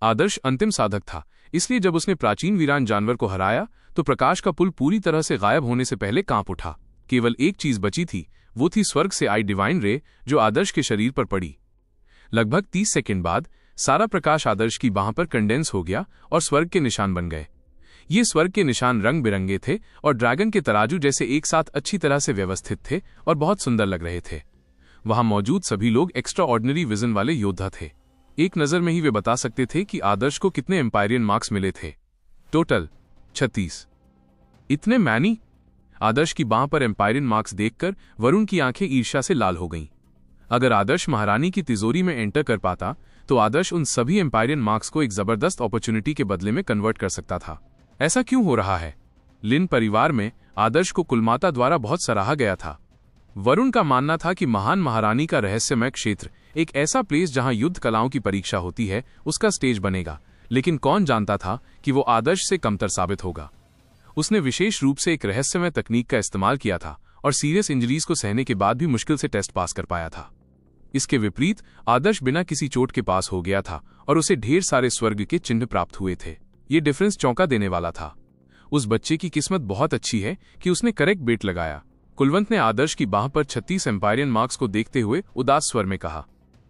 आदर्श अंतिम साधक था, इसलिए जब उसने प्राचीन वीरान जानवर को हराया तो प्रकाश का पुल पूरी तरह से गायब होने से पहले कांप उठा। केवल एक चीज बची थी, वो थी स्वर्ग से आई डिवाइन रे जो आदर्श के शरीर पर पड़ी। लगभग 30 सेकंड बाद सारा प्रकाश आदर्श की बाह पर कंडेंस हो गया और स्वर्ग के निशान बन गए। ये स्वर्ग के निशान रंग बिरंगे थे और ड्रैगन के तराजू जैसे एक साथ अच्छी तरह से व्यवस्थित थे और बहुत सुंदर लग रहे थे। वहां मौजूद सभी लोग एक्स्ट्रा ऑर्डिनरी विजन वाले योद्धा थे। एक नजर में ही वे बता सकते थे कि आदर्श को कितने एम्पायरियन मार्क्स मिले थे। टोटल 36। इतने मैनी? आदर्श की बाह पर एम्पायरियन मार्क्स देखकर वरुण की आंखें ईर्ष्या से लाल हो गईं। अगर आदर्श महारानी की तिजोरी में एंटर कर पाता तो आदर्श उन सभी एम्पायरियन मार्क्स को एक जबरदस्त अपॉर्चुनिटी के बदले में कन्वर्ट कर सकता था। ऐसा क्यों हो रहा है? लिन परिवार में आदर्श को कुलमाता द्वारा बहुत सराहा गया था। वरुण का मानना था कि महान महारानी का रहस्यमय क्षेत्र एक ऐसा प्लेस जहां युद्ध कलाओं की परीक्षा होती है उसका स्टेज बनेगा, लेकिन कौन जानता था कि वो आदर्श से कमतर साबित होगा। उसने विशेष रूप से एक रहस्यमय तकनीक का इस्तेमाल किया था और सीरियस इंजरीज को सहने के बाद भी मुश्किल से टेस्ट पास कर पाया था। इसके विपरीत आदर्श बिना किसी चोट के पास हो गया था और उसे ढेर सारे स्वर्ग के चिन्ह प्राप्त हुए थे। ये डिफरेंस चौंका देने वाला था। उस बच्चे की किस्मत बहुत अच्छी है कि उसने करेक्ट बेट लगाया। कुलवंत ने आदर्श की बाह पर 36 एम्पायरियन मार्क्स को देखते हुए उदास स्वर में कहा।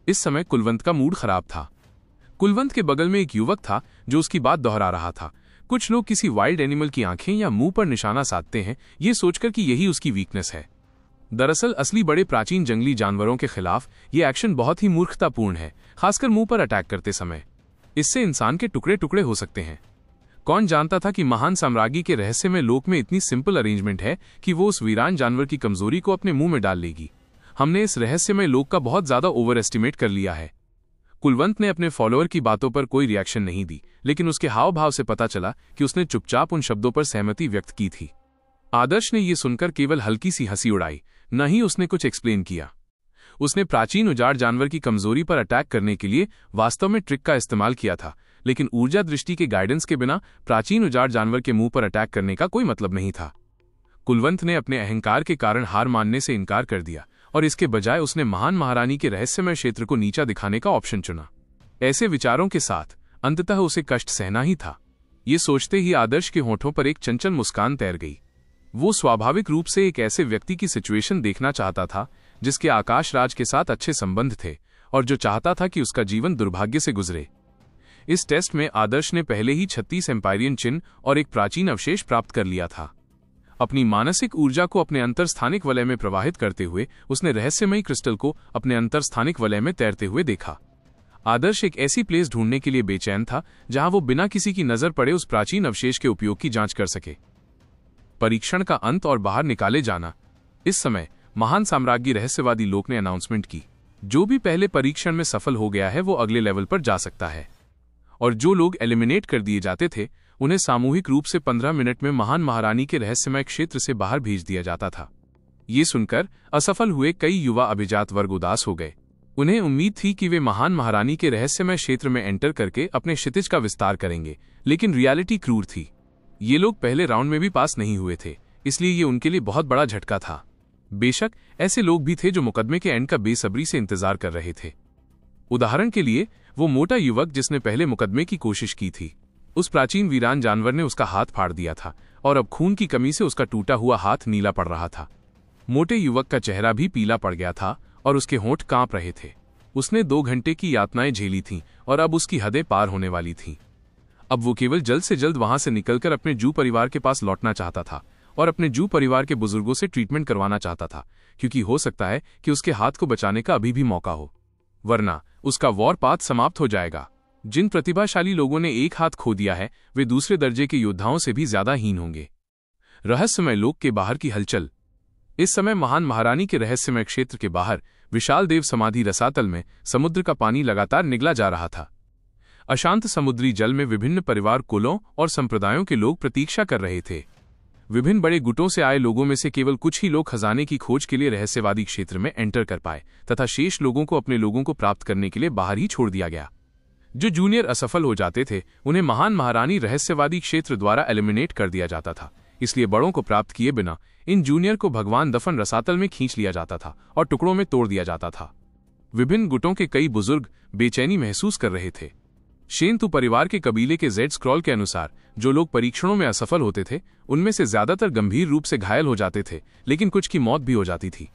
इस समय कुलवंत का मूड खराब था। कुलवंत के बगल में एक युवक था जो उसकी बात दोहरा रहा था। कुछ लोग किसी वाइल्ड एनिमल की आंखें या मुंह पर निशाना साधते हैं ये सोचकर कि यही उसकी वीकनेस है। दरअसल असली बड़े प्राचीन जंगली जानवरों के खिलाफ ये एक्शन बहुत ही मूर्खतापूर्ण है, खासकर मुंह पर अटैक करते समय। इससे इंसान के टुकड़े टुकड़े हो सकते हैं। कौन जानता था कि महान साम्राज्य के रहस्यमय लोक में इतनी सिंपल अरेंजमेंट है कि वो उस वीरान जानवर की कमजोरी को अपने मुंह में डाल लेगी। हमने इस रहस्यमय लोक का बहुत ज्यादा ओवर एस्टिमेट कर लिया है। कुलवंत ने अपने फॉलोअर की बातों पर कोई रिएक्शन नहीं दी, लेकिन उसके हाव भाव से पता चला कि उसने चुपचाप उन शब्दों पर सहमति व्यक्त की थी। आदर्श ने यह सुनकर केवल हल्की सी हंसी उड़ाई, न ही उसने कुछ एक्सप्लेन किया। उसने प्राचीन उजाड़ जानवर की कमजोरी पर अटैक करने के लिए वास्तव में ट्रिक का इस्तेमाल किया था, लेकिन ऊर्जा दृष्टि के गाइडेंस के बिना प्राचीन उजाड़ जानवर के मुंह पर अटैक करने का कोई मतलब नहीं था। कुलवंत ने अपने अहंकार के कारण हार मानने से इनकार कर दिया और इसके बजाय उसने महान महारानी के रहस्यमय क्षेत्र को नीचा दिखाने का ऑप्शन चुना। ऐसे विचारों के साथ अंततः उसे कष्ट सहना ही था। ये सोचते ही आदर्श के होठों पर एक चंचल मुस्कान तैर गई। वो स्वाभाविक रूप से एक ऐसे व्यक्ति की सिचुएशन देखना चाहता था जिसके आकाश राज के साथ अच्छे संबंध थे और जो चाहता था कि उसका जीवन दुर्भाग्य से गुजरे। इस टेस्ट में आदर्श ने पहले ही 36 एम्पायरियन चिन्ह और एक प्राचीन अवशेष प्राप्त कर लिया था। अपनी मानसिक ऊर्जा को अपने अंतरस्थानिक वलय में प्रवाहित करते हुए उसने रहस्यमयी क्रिस्टल को अपने अंतरस्थानिक वलय में तैरते हुए देखा। आदर्श एक ऐसी प्लेस ढूंढने के लिए बेचैन था जहां वो बिना किसी की नजर पड़े उस प्राचीन अवशेष के उपयोग की जांच कर सके। परीक्षण का अंत और बाहर निकाले जाना। इस समय महान साम्राज्य रहस्यवादी लोक ने अनाउंसमेंट की, जो भी पहले परीक्षण में सफल हो गया है वो अगले लेवल पर जा सकता है, और जो लोग एलिमिनेट कर दिए जाते थे उन्हें सामूहिक रूप से 15 मिनट में महान महारानी के रहस्यमय क्षेत्र से बाहर भेज दिया जाता था। ये सुनकर असफल हुए कई युवा अभिजात वर्ग उदास हो गए। उन्हें उम्मीद थी कि वे महान महारानी के रहस्यमय क्षेत्र में एंटर करके अपने क्षितिज का विस्तार करेंगे, लेकिन रियलिटी क्रूर थी। ये लोग पहले राउंड में भी पास नहीं हुए थे, इसलिए ये उनके लिए बहुत बड़ा झटका था। बेशक ऐसे लोग भी थे जो मुकदमे के एंड का बेसब्री से इंतजार कर रहे थे। उदाहरण के लिए वो मोटा युवक जिसने पहले मुकदमे की कोशिश की थी। उस प्राचीन वीरान जानवर ने उसका हाथ फाड़ दिया था और अब खून की कमी से उसका टूटा हुआ हाथ नीला पड़ रहा था। मोटे युवक का चेहरा भी पीला पड़ गया था और उसके होंठ कांप रहे थे। उसने 2 घंटे की यातनाएं झेली थीं और अब उसकी हदें पार होने वाली थीं। अब वो केवल जल्द से जल्द वहां से निकलकर अपने जू परिवार के पास लौटना चाहता था और अपने जू परिवार के बुजुर्गों से ट्रीटमेंट करवाना चाहता था, क्योंकि हो सकता है कि उसके हाथ को बचाने का अभी भी मौका हो, वरना उसका वॉर पाथ समाप्त हो जाएगा। जिन प्रतिभाशाली लोगों ने एक हाथ खो दिया है वे दूसरे दर्जे के योद्धाओं से भी ज्यादा हीन होंगे। रहस्यमय लोक के बाहर की हलचल। इस समय महान महारानी के रहस्यमय क्षेत्र के बाहर विशाल देव समाधि रसातल में समुद्र का पानी लगातार निगला जा रहा था। अशांत समुद्री जल में विभिन्न परिवार, कुलों और संप्रदायों के लोग प्रतीक्षा कर रहे थे। विभिन्न बड़े गुटों से आए लोगों में से केवल कुछ ही लोग खजाने की खोज के लिए रहस्यवादी क्षेत्र में एंटर कर पाए तथा शेष लोगों को अपने लोगों को प्राप्त करने के लिए बाहर ही छोड़ दिया गया। जो जूनियर असफल हो जाते थे उन्हें महान महारानी रहस्यवादी क्षेत्र द्वारा एलिमिनेट कर दिया जाता था, इसलिए बड़ों को प्राप्त किए बिना इन जूनियर को भगवान दफन रसातल में खींच लिया जाता था और टुकड़ों में तोड़ दिया जाता था। विभिन्न गुटों के कई बुजुर्ग बेचैनी महसूस कर रहे थे। शेन-तू परिवार के कबीले के जेड स्क्रॉल के अनुसार जो लोग परीक्षणों में असफल होते थे उनमें से ज्यादातर गंभीर रूप से घायल हो जाते थे, लेकिन कुछ की मौत भी हो जाती थी।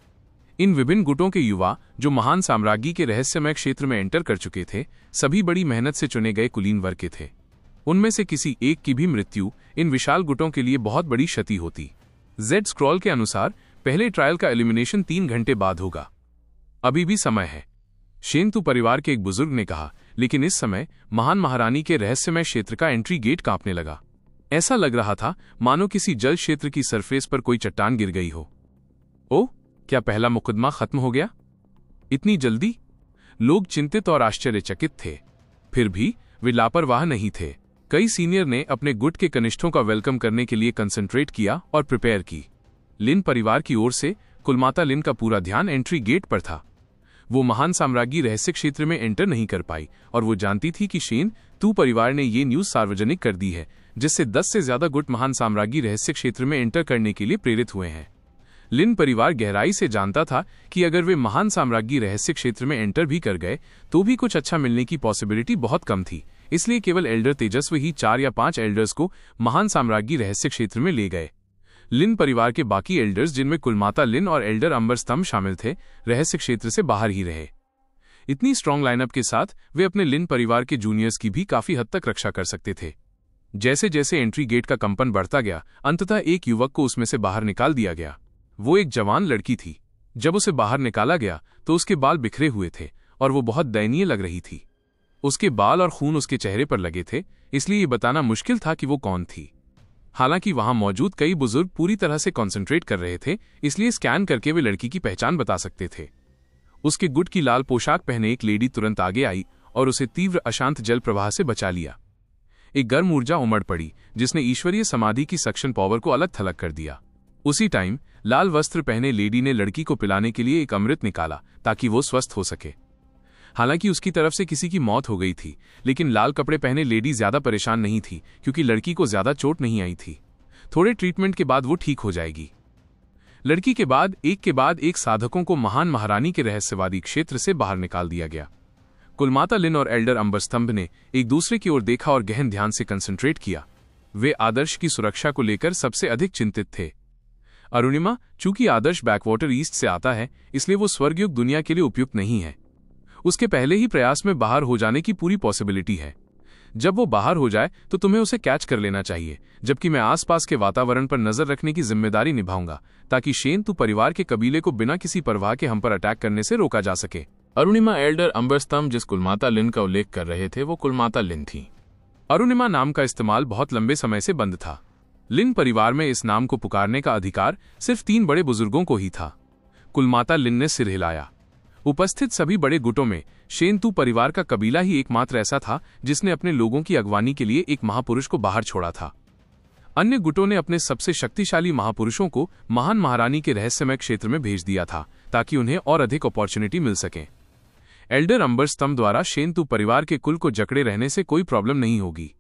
इन विभिन्न गुटों के युवा जो महान साम्राज्य के रहस्यमय क्षेत्र में एंटर कर चुके थे, सभी बड़ी मेहनत से चुने गए कुलीन वर्ग के थे। उनमें से किसी एक की भी मृत्यु इन विशाल गुटों के लिए बहुत बड़ी क्षति होती। जेड स्क्रॉल के अनुसार पहले ट्रायल का एलिमिनेशन 3 घंटे बाद होगा। अभी भी समय है, शेन-तू परिवार के एक बुजुर्ग ने कहा, लेकिन इस समय महान महारानी के रहस्यमय क्षेत्र का एंट्री गेट कांपने लगा। ऐसा लग रहा था मानो किसी जल क्षेत्र की सरफेस पर कोई चट्टान गिर गई हो। ओह, क्या पहला मुकदमा खत्म हो गया? इतनी जल्दी? लोग चिंतित और आश्चर्यचकित थे। फिर भी वे लापरवाह नहीं थे। कई सीनियर ने अपने गुट के कनिष्ठों का वेलकम करने के लिए कंसंट्रेट किया और प्रिपेयर की। लिन परिवार की ओर से कुलमाता लिन का पूरा ध्यान एंट्री गेट पर था। वो महान साम्राज्य रहस्य क्षेत्र में एंटर नहीं कर पाई और वो जानती थी कि शेन-तू परिवार ने ये न्यूज सार्वजनिक कर दी है, जिससे 10 से ज्यादा गुट महान साम्राज्य रहस्य क्षेत्र में एंटर करने के लिए प्रेरित हुए हैं। लिन परिवार गहराई से जानता था कि अगर वे महान साम्राज्य रहस्य क्षेत्र में एंटर भी कर गए तो भी कुछ अच्छा मिलने की पॉसिबिलिटी बहुत कम थी। इसलिए केवल एल्डर तेजस्वी ही 4 या 5 एल्डर्स को महान साम्राज्य रहस्य क्षेत्र में ले गए। लिन परिवार के बाकी एल्डर्स, जिनमें कुलमाता लिन और एल्डर अंबर स्तंभ शामिल थे, रहस्य क्षेत्र से बाहर ही रहे। इतनी स्ट्रॉन्ग लाइनअप के साथ वे अपने लिन परिवार के जूनियर्स की भी काफी हद तक रक्षा कर सकते थे। जैसे जैसे एंट्री गेट का कंपन बढ़ता गया, अंततः एक युवक को उसमें से बाहर निकाल दिया गया। वो एक जवान लड़की थी। जब उसे बाहर निकाला गया तो उसके बाल बिखरे हुए थे और वो बहुत दयनीय लग रही थी। उसके बाल और खून उसके चेहरे पर लगे थे, इसलिए ये बताना मुश्किल था कि वो कौन थी। हालांकि वहां मौजूद कई बुजुर्ग पूरी तरह से कंसंट्रेट कर रहे थे, इसलिए स्कैन करके वे लड़की की पहचान बता सकते थे। उसके गुट की लाल पोशाक पहने एक लेडी तुरंत आगे आई और उसे तीव्र अशांत जल प्रवाह से बचा लिया। एक गर्म ऊर्जा उमड़ पड़ी जिसने ईश्वरीय समाधि की सक्शन पावर को अलग थलग कर दिया। उसी टाइम लाल वस्त्र पहने लेडी ने लड़की को पिलाने के लिए एक अमृत निकाला ताकि वो स्वस्थ हो सके। हालांकि उसकी तरफ से किसी की मौत हो गई थी, लेकिन लाल कपड़े पहने लेडी ज्यादा परेशान नहीं थी क्योंकि लड़की को ज्यादा चोट नहीं आई थी। थोड़े ट्रीटमेंट के बाद वो ठीक हो जाएगी। लड़की के बाद एक साधकों को महान महारानी के रहस्यवादी क्षेत्र से बाहर निकाल दिया गया। कुलमाता लिन और एल्डर अंबर स्तंभ ने एक दूसरे की ओर देखा और गहन ध्यान से कंसंट्रेट किया। वे आदर्श की सुरक्षा को लेकर सबसे अधिक चिंतित थे। अरुणिमा, चूंकि आदर्श बैकवाटर ईस्ट से आता है, इसलिए वो स्वर्गयुग दुनिया के लिए उपयुक्त नहीं है। उसके पहले ही प्रयास में बाहर हो जाने की पूरी पॉसिबिलिटी है। जब वो बाहर हो जाए तो तुम्हें उसे कैच कर लेना चाहिए, जबकि मैं आसपास के वातावरण पर नजर रखने की जिम्मेदारी निभाऊंगा ताकि शेन-तू परिवार के कबीले को बिना किसी परवाह के हम पर अटैक करने से रोका जा सके। अरुणिमा एल्डर अंबर स्तंभ जिस कुलमाता लिन का उल्लेख कर रहे थे वो कुलमाता लिन थी। अरुणिमा नाम का इस्तेमाल बहुत लंबे समय से बंद था। लिन परिवार में इस नाम को पुकारने का अधिकार सिर्फ 3 बड़े बुजुर्गों को ही था। कुलमाता लिन ने सिर हिलाया। उपस्थित सभी बड़े गुटों में शेन-तू परिवार का कबीला ही एकमात्र ऐसा था जिसने अपने लोगों की अगवानी के लिए एक महापुरुष को बाहर छोड़ा था। अन्य गुटों ने अपने सबसे शक्तिशाली महापुरुषों को महान महारानी के रहस्यमय क्षेत्र में भेज दिया था ताकि उन्हें और अधिक अपॉर्चुनिटी मिल सके। एल्डर अंबर स्तंभ द्वारा शेन-तू परिवार के कुल को जकड़े रहने से कोई प्रॉब्लम नहीं होगी।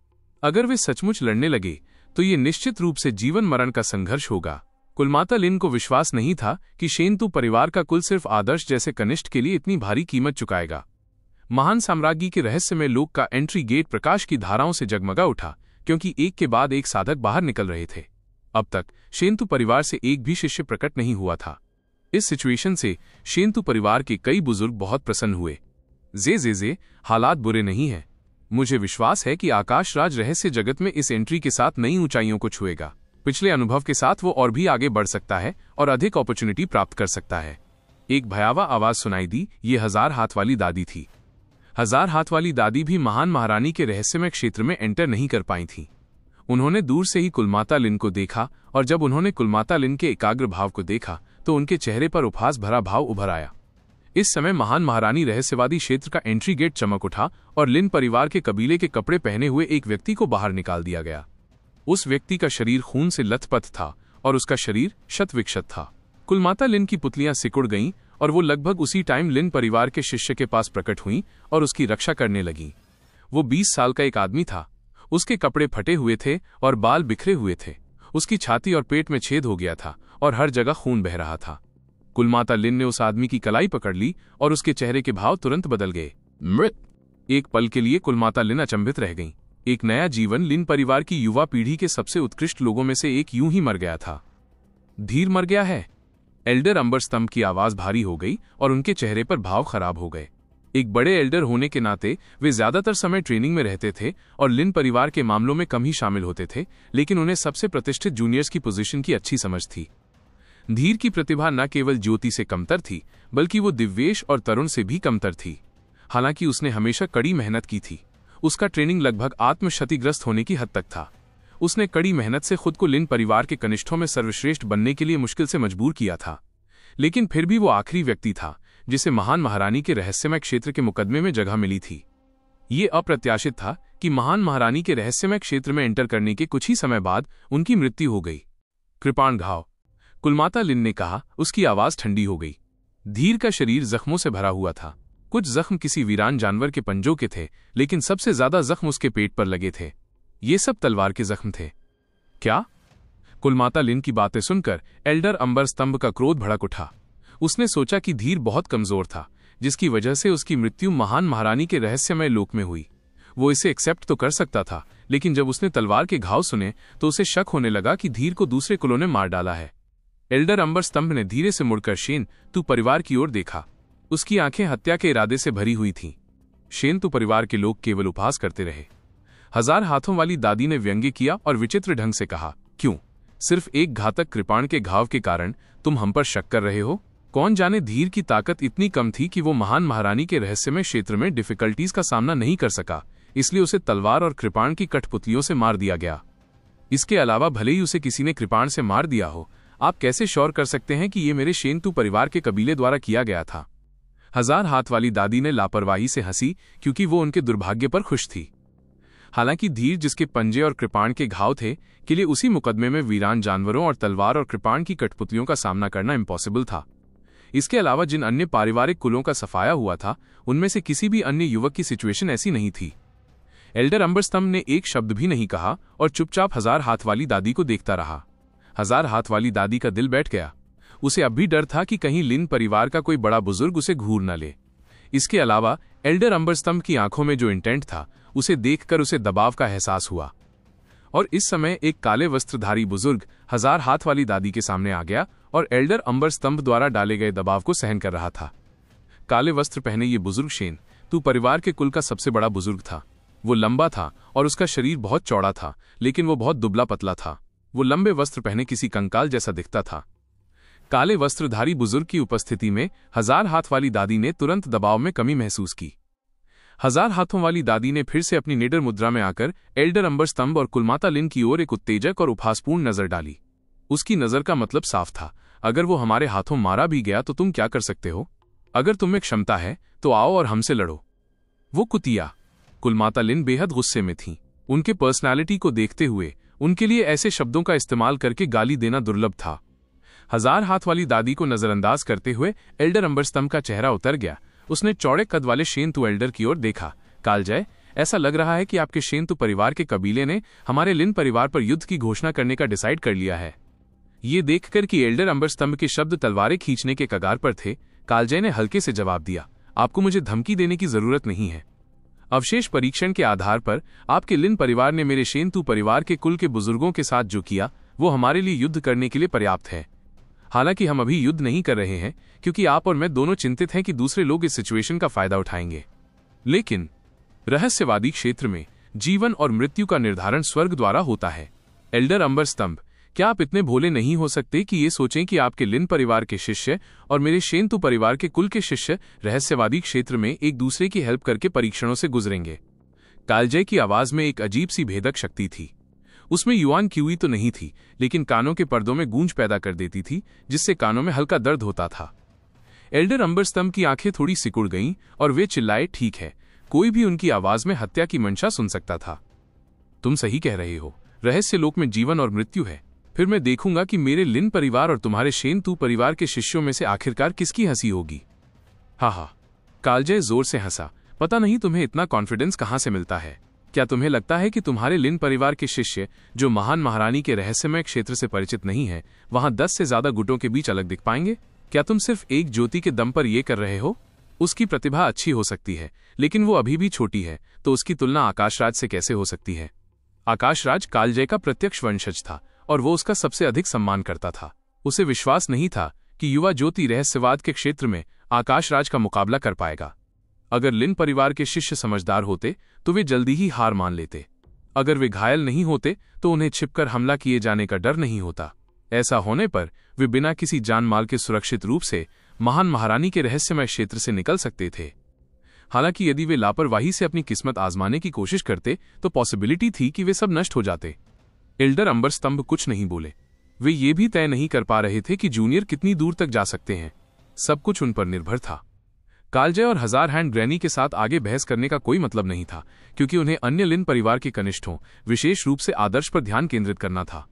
अगर वे सचमुच लड़ने लगे तो ये निश्चित रूप से जीवन मरण का संघर्ष होगा। कुलमाता लिन को विश्वास नहीं था कि शेन-तू परिवार का कुल सिर्फ आदर्श जैसे कनिष्ठ के लिए इतनी भारी कीमत चुकाएगा। महान साम्राज्य के रहस्यमय लोक का एंट्री गेट प्रकाश की धाराओं से जगमगा उठा क्योंकि एक के बाद एक साधक बाहर निकल रहे थे। अब तक शेन-तू परिवार से एक भी शिष्य प्रकट नहीं हुआ था। इस सिचुएशन से शेन-तू परिवार के कई बुजुर्ग बहुत प्रसन्न हुए। जे हालात बुरे नहीं हैं। मुझे विश्वास है कि आकाश राज रहस्य जगत में इस एंट्री के साथ नई ऊंचाइयों को छुएगा। पिछले अनुभव के साथ वो और भी आगे बढ़ सकता है और अधिक अपॉर्चुनिटी प्राप्त कर सकता है। एक भयावह आवाज सुनाई दी। ये 1000 हाथ वाली दादी थी। 1000 हाथ वाली दादी भी महान महारानी के रहस्यमय क्षेत्र में एंटर नहीं कर पाई थी। उन्होंने दूर से ही कुलमाता लिन को देखा और जब उन्होंने कुलमाता लिन के एकाग्र भाव को देखा तो उनके चेहरे पर उपहास भरा भाव उभर आया। इस समय महान महारानी रहस्यवादी क्षेत्र का एंट्री गेट चमक उठा और लिन परिवार के कबीले के कपड़े पहने हुए एक व्यक्ति को बाहर निकाल दिया गया। उस व्यक्ति का शरीर खून से लथपथ था और उसका शरीर शतविक्षत था। कुलमाता लिन की पुतलियां सिकुड़ गईं और वो लगभग उसी टाइम लिन परिवार के शिष्य के पास प्रकट हुईं और उसकी रक्षा करने लगीं। वो 20 साल का एक आदमी था। उसके कपड़े फटे हुए थे और बाल बिखरे हुए थे। उसकी छाती और पेट में छेद हो गया था और हर जगह खून बह रहा था। कुलमाता लिन ने उस आदमी की कलाई पकड़ ली और उसके चेहरे के भाव तुरंत बदल गए। मृत। एक पल के लिए कुलमाता लिन अचंभित रह गईं। एक नया जीवन लिन परिवार की युवा पीढ़ी के सबसे उत्कृष्ट लोगों में से एक यूं ही मर गया था। धीर मर गया है। एल्डर अंबर स्तंभ की आवाज भारी हो गई और उनके चेहरे पर भाव खराब हो गए। एक बड़े एल्डर होने के नाते वे ज्यादातर समय ट्रेनिंग में रहते थे और लिन परिवार के मामलों में कम ही शामिल होते थे, लेकिन उन्हें सबसे प्रतिष्ठित जूनियर्स की पोजीशन की अच्छी समझ थी। धीर की प्रतिभा न केवल ज्योति से कमतर थी, बल्कि वो दिव्येश और तरुण से भी कमतर थी। हालांकि उसने हमेशा कड़ी मेहनत की थी। उसका ट्रेनिंग लगभग आत्मक्षतिग्रस्त होने की हद तक था। उसने कड़ी मेहनत से खुद को लिन परिवार के कनिष्ठों में सर्वश्रेष्ठ बनने के लिए मुश्किल से मजबूर किया था, लेकिन फिर भी वो आखिरी व्यक्ति था जिसे महान महारानी के रहस्यमय क्षेत्र के मुकदमे में जगह मिली थी। ये अप्रत्याशित था कि महान महारानी के रहस्यमय क्षेत्र में एंटर करने के कुछ ही समय बाद उनकी मृत्यु हो गई। कृपाण घाव, कुलमाता लिन ने कहा। उसकी आवाज ठंडी हो गई। धीर का शरीर जख्मों से भरा हुआ था। कुछ जख्म किसी वीरान जानवर के पंजों के थे, लेकिन सबसे ज्यादा जख्म उसके पेट पर लगे थे। ये सब तलवार के जख्म थे। क्या? कुलमाता लिन की बातें सुनकर एल्डर अंबर स्तंभ का क्रोध भड़क उठा। उसने सोचा कि धीर बहुत कमजोर था, जिसकी वजह से उसकी मृत्यु महान महारानी के रहस्यमय लोक में हुई। वो इसे एक्सेप्ट तो कर सकता था, लेकिन जब उसने तलवार के घाव सुने तो उसे शक होने लगा कि धीर को दूसरे कुलों ने मार डाला है। एल्डर अंबर स्तंभ ने धीरे से मुड़कर शेन तू परिवार की ओर देखा। उसकी आंखें हत्या के इरादे से भरी हुई थीं। शेन तू परिवार के लोग केवल उपहास करते रहे। 1000 हाथों वाली दादी ने व्यंग्य किया और विचित्र ढंग से कहा, क्यों? सिर्फ एक घातक कृपाण के घाव के कारण तुम हम पर शक कर रहे हो? कौन जाने धीर की ताकत इतनी कम थी कि वो महान महारानी के रहस्यमय क्षेत्र में डिफिकल्टीज का सामना नहीं कर सका, इसलिए उसे तलवार और कृपाण की कठपुतलियों से मार दिया गया। इसके अलावा भले ही उसे किसी ने कृपाण से मार दिया हो, आप कैसे श्योर कर सकते हैं कि ये मेरे शेनतू परिवार के कबीले द्वारा किया गया था? 1000 हाथ वाली दादी ने लापरवाही से हंसी, क्योंकि वो उनके दुर्भाग्य पर खुश थी। हालांकि धीर, जिसके पंजे और कृपाण के घाव थे, के लिए उसी मुकदमे में वीरान जानवरों और तलवार और कृपाण की कठपुतलियों का सामना करना इम्पॉसिबल था। इसके अलावा जिन अन्य पारिवारिक कुलों का सफाया हुआ था, उनमें से किसी भी अन्य युवक की सिचुएशन ऐसी नहीं थी। एल्डर अंबर स्तंभ ने एक शब्द भी नहीं कहा और चुपचाप 1000 हाथ वाली दादी को देखता रहा। 1000 हाथ वाली दादी का दिल बैठ गया। उसे अब भी डर था कि कहीं लिन परिवार का कोई बड़ा बुजुर्ग उसे घूर न ले। इसके अलावा एल्डर अंबर स्तंभ की आंखों में जो इंटेंट था, उसे देखकर उसे दबाव का एहसास हुआ। और इस समय एक काले वस्त्रधारी बुजुर्ग 1000 हाथ वाली दादी के सामने आ गया और एल्डर अंबर स्तंभ द्वारा डाले गए दबाव को सहन कर रहा था। काले वस्त्र पहने ये बुजुर्ग शेन तू परिवार के कुल का सबसे बड़ा बुजुर्ग था। वो लंबा था और उसका शरीर बहुत चौड़ा था, लेकिन वो बहुत दुबला पतला था। वो लंबे वस्त्र पहने किसी कंकाल जैसा दिखता था। काले वस्त्रधारी बुजुर्ग की उपस्थिति में 1000 हाथ वाली दादी ने तुरंत दबाव में कमी महसूस की। 1000 हाथों वाली दादी ने फिर से अपनी निडर मुद्रा में आकर एल्डर अंबर स्तंभ और कुलमाता लिन की ओर एक उत्तेजक और उपहासपूर्ण नजर डाली। उसकी नजर का मतलब साफ था, अगर वो हमारे हाथों मारा भी गया तो तुम क्या कर सकते हो? अगर तुम्हें क्षमता है तो आओ और हमसे लड़ो। वो कुतिया। कुलमाता लिन बेहद गुस्से में थीं। उनके पर्सनालिटी को देखते हुए उनके लिए ऐसे शब्दों का इस्तेमाल करके गाली देना दुर्लभ था। 1000 हाथ वाली दादी को नजरअंदाज करते हुए एल्डर अंबर स्तंभ का चेहरा उतर गया। उसने चौड़े कद वाले शेनतू एल्डर की ओर देखा। कालजय, ऐसा लग रहा है कि आपके शेनतू परिवार के कबीले ने हमारे लिन परिवार पर युद्ध की घोषणा करने का डिसाइड कर लिया है। ये देखकर कि एल्डर अंबर स्तंभ के शब्द तलवारें खींचने के कगार पर थे, कालजय ने हल्के से जवाब दिया, आपको मुझे धमकी देने की जरूरत नहीं है। अवशेष परीक्षण के आधार पर आपके लिन परिवार ने मेरे शेनतू परिवार के कुल के बुजुर्गों के साथ जो किया, वो हमारे लिए युद्ध करने के लिए पर्याप्त है। हालांकि हम अभी युद्ध नहीं कर रहे हैं, क्योंकि आप और मैं दोनों चिंतित हैं कि दूसरे लोग इस सिचुएशन का फायदा उठाएंगे। लेकिन रहस्यवादी क्षेत्र में जीवन और मृत्यु का निर्धारण स्वर्ग द्वारा होता है। एल्डर अंबर स्तंभ, क्या आप इतने भोले नहीं हो सकते कि ये सोचें कि आपके लिन परिवार के शिष्य और मेरे शेनतू परिवार के कुल के शिष्य रहस्यवादी क्षेत्र में एक दूसरे की हेल्प करके परीक्षणों से गुजरेंगे? कालजय की आवाज में एक अजीब सी भेदक शक्ति थी। उसमें युआन क्यूई तो नहीं थी, लेकिन कानों के पर्दों में गूंज पैदा कर देती थी, जिससे कानों में हल्का दर्द होता था। एल्डर अंबर स्तंभ की आंखें थोड़ी सिकुड़ गईं और वे चिल्लाए, ठीक है। कोई भी उनकी आवाज में हत्या की मंशा सुन सकता था। तुम सही कह रहे हो, रहस्य लोक में जीवन और मृत्यु है। फिर मैं देखूंगा कि मेरे लिन परिवार और तुम्हारे शेनतू परिवार के शिष्यों में से आखिरकार किसकी हंसी होगी। हा। कालजय जोर से हंसा। पता नहीं तुम्हें इतना कॉन्फिडेंस कहां से मिलता है। क्या तुम्हें लगता है कि तुम्हारे लिन परिवार के शिष्य, जो महान महारानी के रहस्यमय क्षेत्र से परिचित नहीं है, वहां 10 से ज्यादा गुटों के बीच अलग दिख पाएंगे? क्या तुम सिर्फ एक ज्योति के दम पर यह कर रहे हो? उसकी प्रतिभा अच्छी हो सकती है, लेकिन वो अभी भी छोटी है, तो उसकी तुलना आकाशराज से कैसे हो सकती है? आकाशराज कालजय का प्रत्यक्ष वंशज था और वो उसका सबसे अधिक सम्मान करता था। उसे विश्वास नहीं था कि युवा ज्योति रहस्यवाद के क्षेत्र में आकाशराज का मुकाबला कर पाएगा। अगर लिन परिवार के शिष्य समझदार होते तो वे जल्दी ही हार मान लेते। अगर वे घायल नहीं होते तो उन्हें छिपकर हमला किए जाने का डर नहीं होता। ऐसा होने पर वे बिना किसी जान माल के सुरक्षित रूप से महान महारानी के रहस्यमय क्षेत्र से निकल सकते थे। हालांकि यदि वे लापरवाही से अपनी किस्मत आजमाने की कोशिश करते तो पॉसिबिलिटी थी कि वे सब नष्ट हो जाते। एल्डर अंबर स्तंभ कुछ नहीं बोले। वे ये भी तय नहीं कर पा रहे थे कि जूनियर कितनी दूर तक जा सकते हैं। सब कुछ उन पर निर्भर था। कालजय और हजार हैंड ग्रैनी के साथ आगे बहस करने का कोई मतलब नहीं था, क्योंकि उन्हें अन्य लिन परिवार के कनिष्ठों, विशेष रूप से आदर्श पर ध्यान केंद्रित करना था।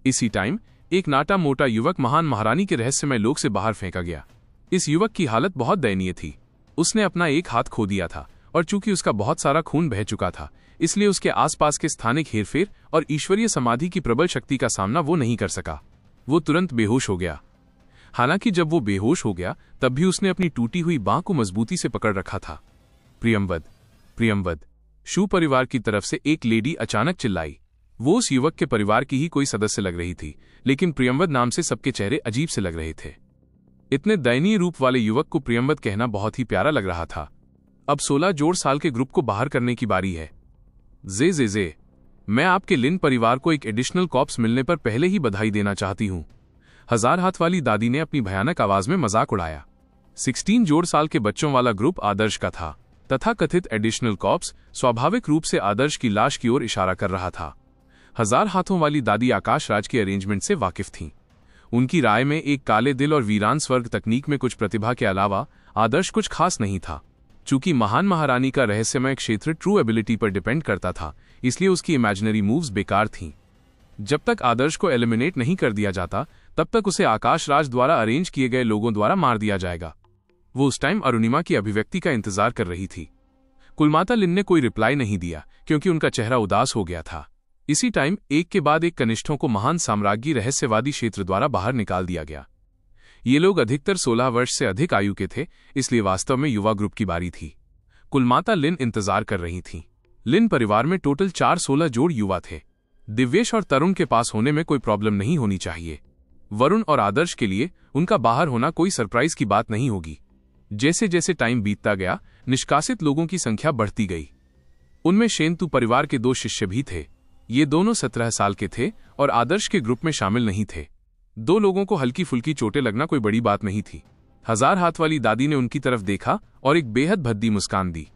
इसी टाइम एक नाटा मोटा युवक महान महारानी के रहस्यमय लोक से बाहर फेंका गया। इस युवक की हालत बहुत दयनीय थी। उसने अपना एक हाथ खो दिया था और चूंकि उसका बहुत सारा खून बह चुका था, इसलिए उसके आसपास के स्थानिक हेरफेर और ईश्वरीय समाधि की प्रबल शक्ति का सामना वो नहीं कर सका। वो तुरंत बेहोश हो गया। हालांकि जब वो बेहोश हो गया तब भी उसने अपनी टूटी हुई बांह को मजबूती से पकड़ रखा था। प्रियमवद, प्रियमवद, शू परिवार की तरफ से एक लेडी अचानक चिल्लाई। वो उस युवक के परिवार की ही कोई सदस्य लग रही थी, लेकिन प्रियमवद नाम से सबके चेहरे अजीब से लग रहे थे। इतने दयनीय रूप वाले युवक को प्रियमवद कहना बहुत ही प्यारा लग रहा था। अब 16 जोड़ साल के ग्रुप को बाहर करने की बारी है। जे, मैं आपके लिन परिवार को एक एडिशनल कॉप्स मिलने पर पहले ही बधाई देना चाहती हूं। हजार हाथ वाली दादी ने अपनी भयानक आवाज में मजाक उड़ाया। 16 जोड़ साल के बच्चों वाला ग्रुप आदर्श का था। तथा कथित एडिशनल कॉप्स स्वाभाविक रूप से आदर्श की लाश की ओर इशारा कर रहा था। हजार हाथों वाली दादी आकाशराज के अरेंजमेंट से वाकिफ थीं। उनकी राय में एक काले दिल और वीरान स्वर्ग तकनीक में कुछ प्रतिभा के अलावा आदर्श कुछ खास नहीं था। चूंकि महान महारानी का रहस्यमय क्षेत्र ट्रू एबिलिटी पर डिपेंड करता था, इसलिए उसकी इमेजिनरी मूव्स बेकार थीं। जब तक आदर्श को एलिमिनेट नहीं कर दिया जाता तब तक उसे आकाशराज द्वारा अरेंज किए गए लोगों द्वारा मार दिया जाएगा। वो उस टाइम अरुणिमा की अभिव्यक्ति का इंतजार कर रही थी। कुलमाता लिन ने कोई रिप्लाई नहीं दिया क्योंकि उनका चेहरा उदास हो गया था। इसी टाइम एक के बाद एक कनिष्ठों को महान साम्राज्ञी रहस्यवादी क्षेत्र द्वारा बाहर निकाल दिया गया। ये लोग अधिकतर 16 वर्ष से अधिक आयु के थे, इसलिए वास्तव में युवा ग्रुप की बारी थी। कुलमाता लिन इंतजार कर रही थीं। लिन परिवार में टोटल 416 जोड़ युवा थे। दिव्येश और तरुण के पास होने में कोई प्रॉब्लम नहीं होनी चाहिए। वरुण और आदर्श के लिए उनका बाहर होना कोई सरप्राइज की बात नहीं होगी। जैसे जैसे टाइम बीतता गया, निष्कासित लोगों की संख्या बढ़ती गई। उनमें शेंतु परिवार के 2 शिष्य भी थे। ये दोनों 17 साल के थे और आदर्श के ग्रुप में शामिल नहीं थे। 2 लोगों को हल्की फुल्की चोटें लगना कोई बड़ी बात नहीं थी। हजार हाथ वाली दादी ने उनकी तरफ देखा और एक बेहद भद्दी मुस्कान दी।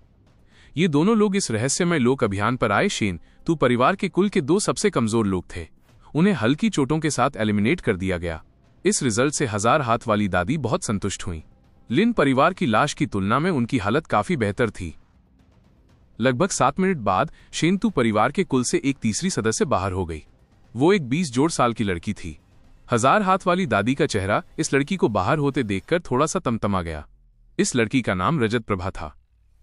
ये दोनों लोग इस रहस्यमय लोक अभियान पर आए शेंतु परिवार के कुल के 2 सबसे कमजोर लोग थे। उन्हें हल्की चोटों के साथ एलिमिनेट कर दिया गया। इस रिजल्ट से हजार हाथ वाली दादी बहुत संतुष्ट हुई। लिन परिवार की लाश की तुलना में उनकी हालत काफी बेहतर थी। लगभग 7 मिनट बाद शेंतु परिवार के कुल से एक तीसरी सदस्य बाहर हो गई। वो एक 20 जोड़ साल की लड़की थी। हजार हाथ वाली दादी का चेहरा इस लड़की को बाहर होते देखकर थोड़ा सा तमतमा गया। इस लड़की का नाम रजत प्रभा था।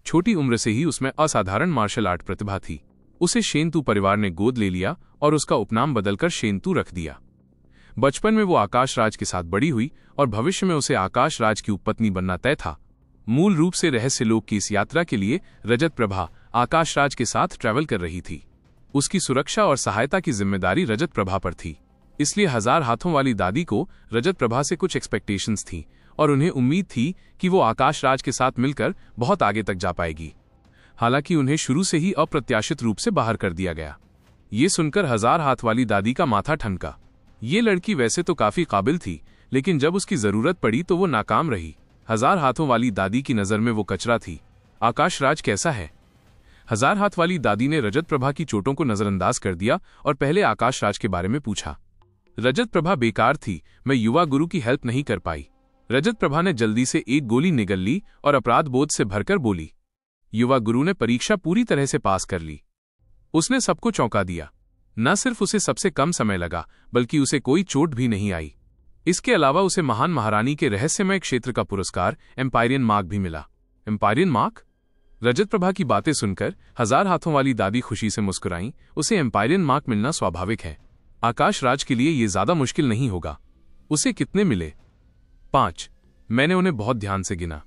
छोटी उम्र से ही उसमें असाधारण मार्शल आर्ट प्रतिभा थी। उसे शेंतु परिवार ने गोद ले लिया और उसका उपनाम बदलकर शेंतु रख दिया। बचपन में वो आकाशराज के साथ बड़ी हुई और भविष्य में उसे आकाशराज की उपपत्नी बनना तय था। मूल रूप से रहस्य लोक की इस यात्रा के लिए रजत प्रभा आकाशराज के साथ ट्रैवल कर रही थी। उसकी सुरक्षा और सहायता की जिम्मेदारी रजत प्रभा पर थी, इसलिए हजार हाथों वाली दादी को रजत प्रभा से कुछ एक्सपेक्टेशंस थी और उन्हें उम्मीद थी कि वो आकाशराज के साथ मिलकर बहुत आगे तक जा पाएगी। हालांकि उन्हें शुरू से ही अप्रत्याशित रूप से बाहर कर दिया गया। ये सुनकर हजार हाथ वाली दादी का माथा ठनका। ये लड़की वैसे तो काफी काबिल थी, लेकिन जब उसकी जरूरत पड़ी तो वो नाकाम रही। हजार हाथों वाली दादी की नजर में वो कचरा थी। आकाशराज कैसा है? हजार हाथ वाली दादी ने रजत प्रभा की चोटों को नजरअंदाज कर दिया और पहले आकाशराज के बारे में पूछा। रजत प्रभा बेकार थी, मैं युवा गुरु की हेल्प नहीं कर पाई। रजत प्रभा ने जल्दी से एक गोली निगल ली और अपराध बोध से भरकर बोली। युवा गुरु ने परीक्षा पूरी तरह से पास कर ली। उसने सबको चौंका दिया। न सिर्फ उसे सबसे कम समय लगा, बल्कि उसे कोई चोट भी नहीं आई। इसके अलावा उसे महान महारानी के रहस्यमय क्षेत्र का पुरस्कार एम्पायरियन मार्क भी मिला। एम्पायरियन मार्क? रजत प्रभा की बातें सुनकर हजार हाथों वाली दादी खुशी से मुस्कुराईं। उसे एम्पायरियन मार्क मिलना स्वाभाविक है। आकाशराज के लिए ये ज्यादा मुश्किल नहीं होगा। उसे कितने मिले? 5। मैंने उन्हें बहुत ध्यान से गिना।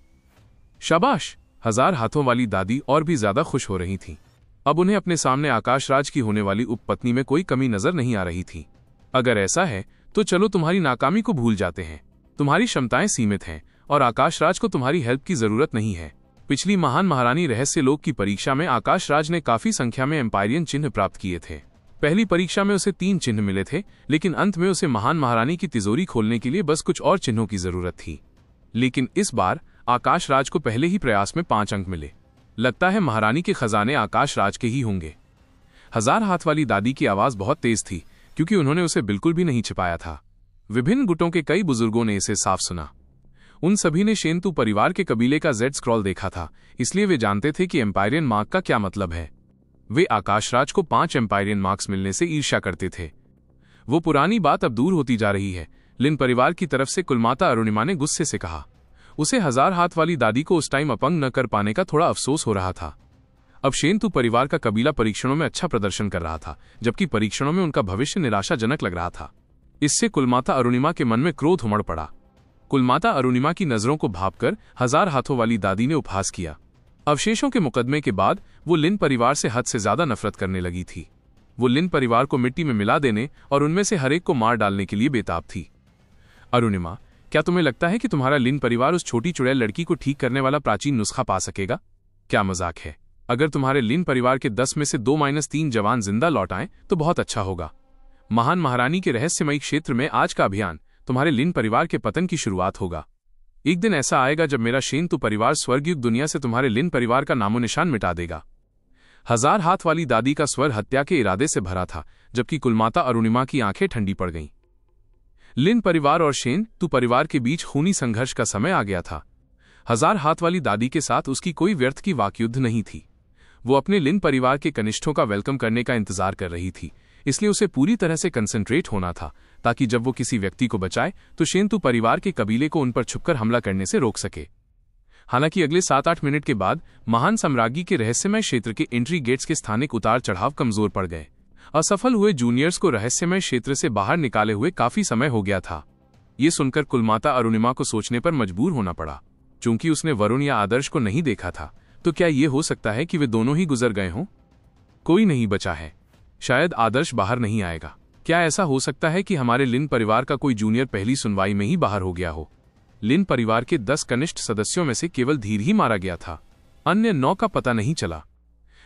शाबाश! 1000 हाथों वाली दादी और भी ज्यादा खुश हो रही थीं। अब उन्हें अपने सामने आकाशराज की होने वाली उपपत्नी में कोई कमी नजर नहीं आ रही थी। अगर ऐसा है तो चलो तुम्हारी नाकामी को भूल जाते हैं। तुम्हारी क्षमताएं सीमित हैं और आकाशराज को तुम्हारी हेल्प की जरूरत नहीं है। पिछली महान महारानी रहस्य लोक की परीक्षा में आकाशराज ने काफी संख्या में एम्पायरियन चिन्ह प्राप्त किए थे। पहली परीक्षा में उसे 3 चिन्ह मिले थे, लेकिन अंत में उसे महान महारानी की तिजोरी खोलने के लिए बस कुछ और चिन्हों की जरूरत थी। लेकिन इस बार आकाशराज को पहले ही प्रयास में 5 अंक मिले। लगता है महारानी के खजाने आकाशराज के ही होंगे। 1000 हाथ वाली दादी की आवाज बहुत तेज थी, क्योंकि उन्होंने उसे बिल्कुल भी नहीं छिपाया था। विभिन्न गुटों के कई बुजुर्गों ने इसे साफ सुना। उन सभी ने शेंतु परिवार के कबीले का जेड स्क्रॉल देखा था, इसलिए वे जानते थे कि एम्पायरियन मार्क का क्या मतलब है। वे आकाशराज को 5 एम्पायरियन मार्क्स मिलने से ईर्ष्या करते थे। वो पुरानी बात अब दूर होती जा रही है, लिन परिवार की तरफ से कुलमाता अरुणिमा ने गुस्से से कहा। उसे 1000 हाथ वाली दादी को उस टाइम अपंग न कर पाने का थोड़ा अफसोस हो रहा था। अब शेंतु परिवार का कबीला परीक्षणों में अच्छा प्रदर्शन कर रहा था, जबकि परीक्षणों में उनका भविष्य निराशाजनक लग रहा था। इससे कुलमाता अरुणिमा के मन में क्रोध उमड़ पड़ा। कुलमाता अरुणिमा की नजरों को भांपकर 1000 हाथों वाली दादी ने उपहास किया। अवशेषों के मुकदमे के बाद वो लिन परिवार से हद से ज्यादा नफरत करने लगी थी। वो लिन परिवार को मिट्टी में मिला देने और उनमें से हर एक को मार डालने के लिए बेताब थी। अरुणिमा, क्या तुम्हें लगता है कि तुम्हारा लिन परिवार उस छोटी चुड़ैल लड़की को ठीक करने वाला प्राचीन नुस्खा पा सकेगा? क्या मजाक है। अगर तुम्हारे लिन परिवार के 10 में से 2-3 जवान जिंदा लौट आएं तो बहुत अच्छा होगा। महान महारानी के रहस्यमयी क्षेत्र में आज का अभियान तुम्हारे लिन परिवार के पतन की शुरुआत होगा। एक दिन ऐसा आएगा जब मेरा शेंतु परिवार स्वर्गयुग दुनिया से तुम्हारे लिन परिवार का नामो निशान मिटा देगा। 1000 हाथ वाली दादी का स्वर हत्या के इरादे से भरा था, जबकि कुलमाता अरुणिमा की आंखें ठंडी पड़ गईं। लिन परिवार और शेंतु परिवार के बीच खूनी संघर्ष का समय आ गया था। 1000 हाथ वाली दादी के साथ उसकी कोई व्यर्थ की वाकयुद्ध नहीं थी। वो अपने लिन परिवार के कनिष्ठों का वेलकम करने का इंतजार कर रही थी, इसलिए उसे पूरी तरह से कंसंट्रेट होना था, ताकि जब वो किसी व्यक्ति को बचाए तो शेंतु परिवार के कबीले को उन पर छुपकर हमला करने से रोक सके। हालांकि अगले 7-8 मिनट के बाद महान सम्राज्ञी के रहस्यमय क्षेत्र के एंट्री गेट्स के स्थानिक उतार चढ़ाव कमजोर पड़ गए। असफल हुए जूनियर्स को रहस्यमय क्षेत्र से बाहर निकाले हुए काफी समय हो गया था। ये सुनकर कुलमाता अरुणिमा को सोचने पर मजबूर होना पड़ा। चूंकि उसने वरुण या आदर्श को नहीं देखा था, तो क्या ये हो सकता है कि वे दोनों ही गुजर गए हों? कोई नहीं बचा है। शायद आदर्श बाहर नहीं आएगा। क्या ऐसा हो सकता है कि हमारे लिन परिवार का कोई जूनियर पहली सुनवाई में ही बाहर हो गया हो? लिन परिवार के 10 कनिष्ठ सदस्यों में से केवल धीर ही मारा गया था, अन्य 9 का पता नहीं चला।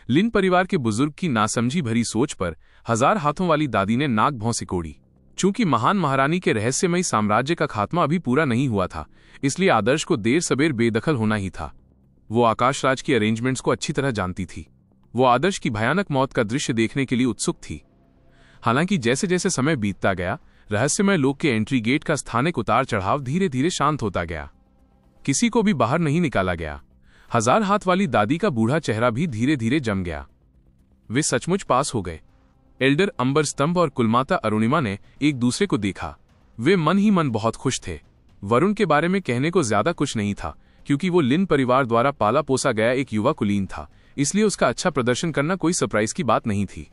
लिन परिवार के बुजुर्ग की नासमझी भरी सोच पर 1000 हाथों वाली दादी ने नाक भौं सिकोड़ी। चूंकि महान महारानी के रहस्यमयी साम्राज्य का खात्मा अभी पूरा नहीं हुआ था, इसलिए आदर्श को देर सबेर बेदखल होना ही था। वो आकाशराज की अरेंजमेंट्स को अच्छी तरह जानती थी। वो आदर्श की भयानक मौत का दृश्य देखने के लिए उत्सुक थी। हालांकि जैसे जैसे समय बीतता गया, रहस्यमय लोक के एंट्री गेट का स्थानिक उतार चढ़ाव धीरे धीरे शांत होता गया। किसी को भी बाहर नहीं निकाला गया। 1000 हाथ वाली दादी का बूढ़ा चेहरा भी धीरे धीरे जम गया। वे सचमुच पास हो गए। एल्डर अंबर स्तंभ और कुलमाता अरुणिमा ने एक दूसरे को देखा। वे मन ही मन बहुत खुश थे। वरुण के बारे में कहने को ज्यादा कुछ नहीं था, क्योंकि वो लिन परिवार द्वारा पाला पोसा गया एक युवा कुलीन था, इसलिए उसका अच्छा प्रदर्शन करना कोई सरप्राइज की बात नहीं थी।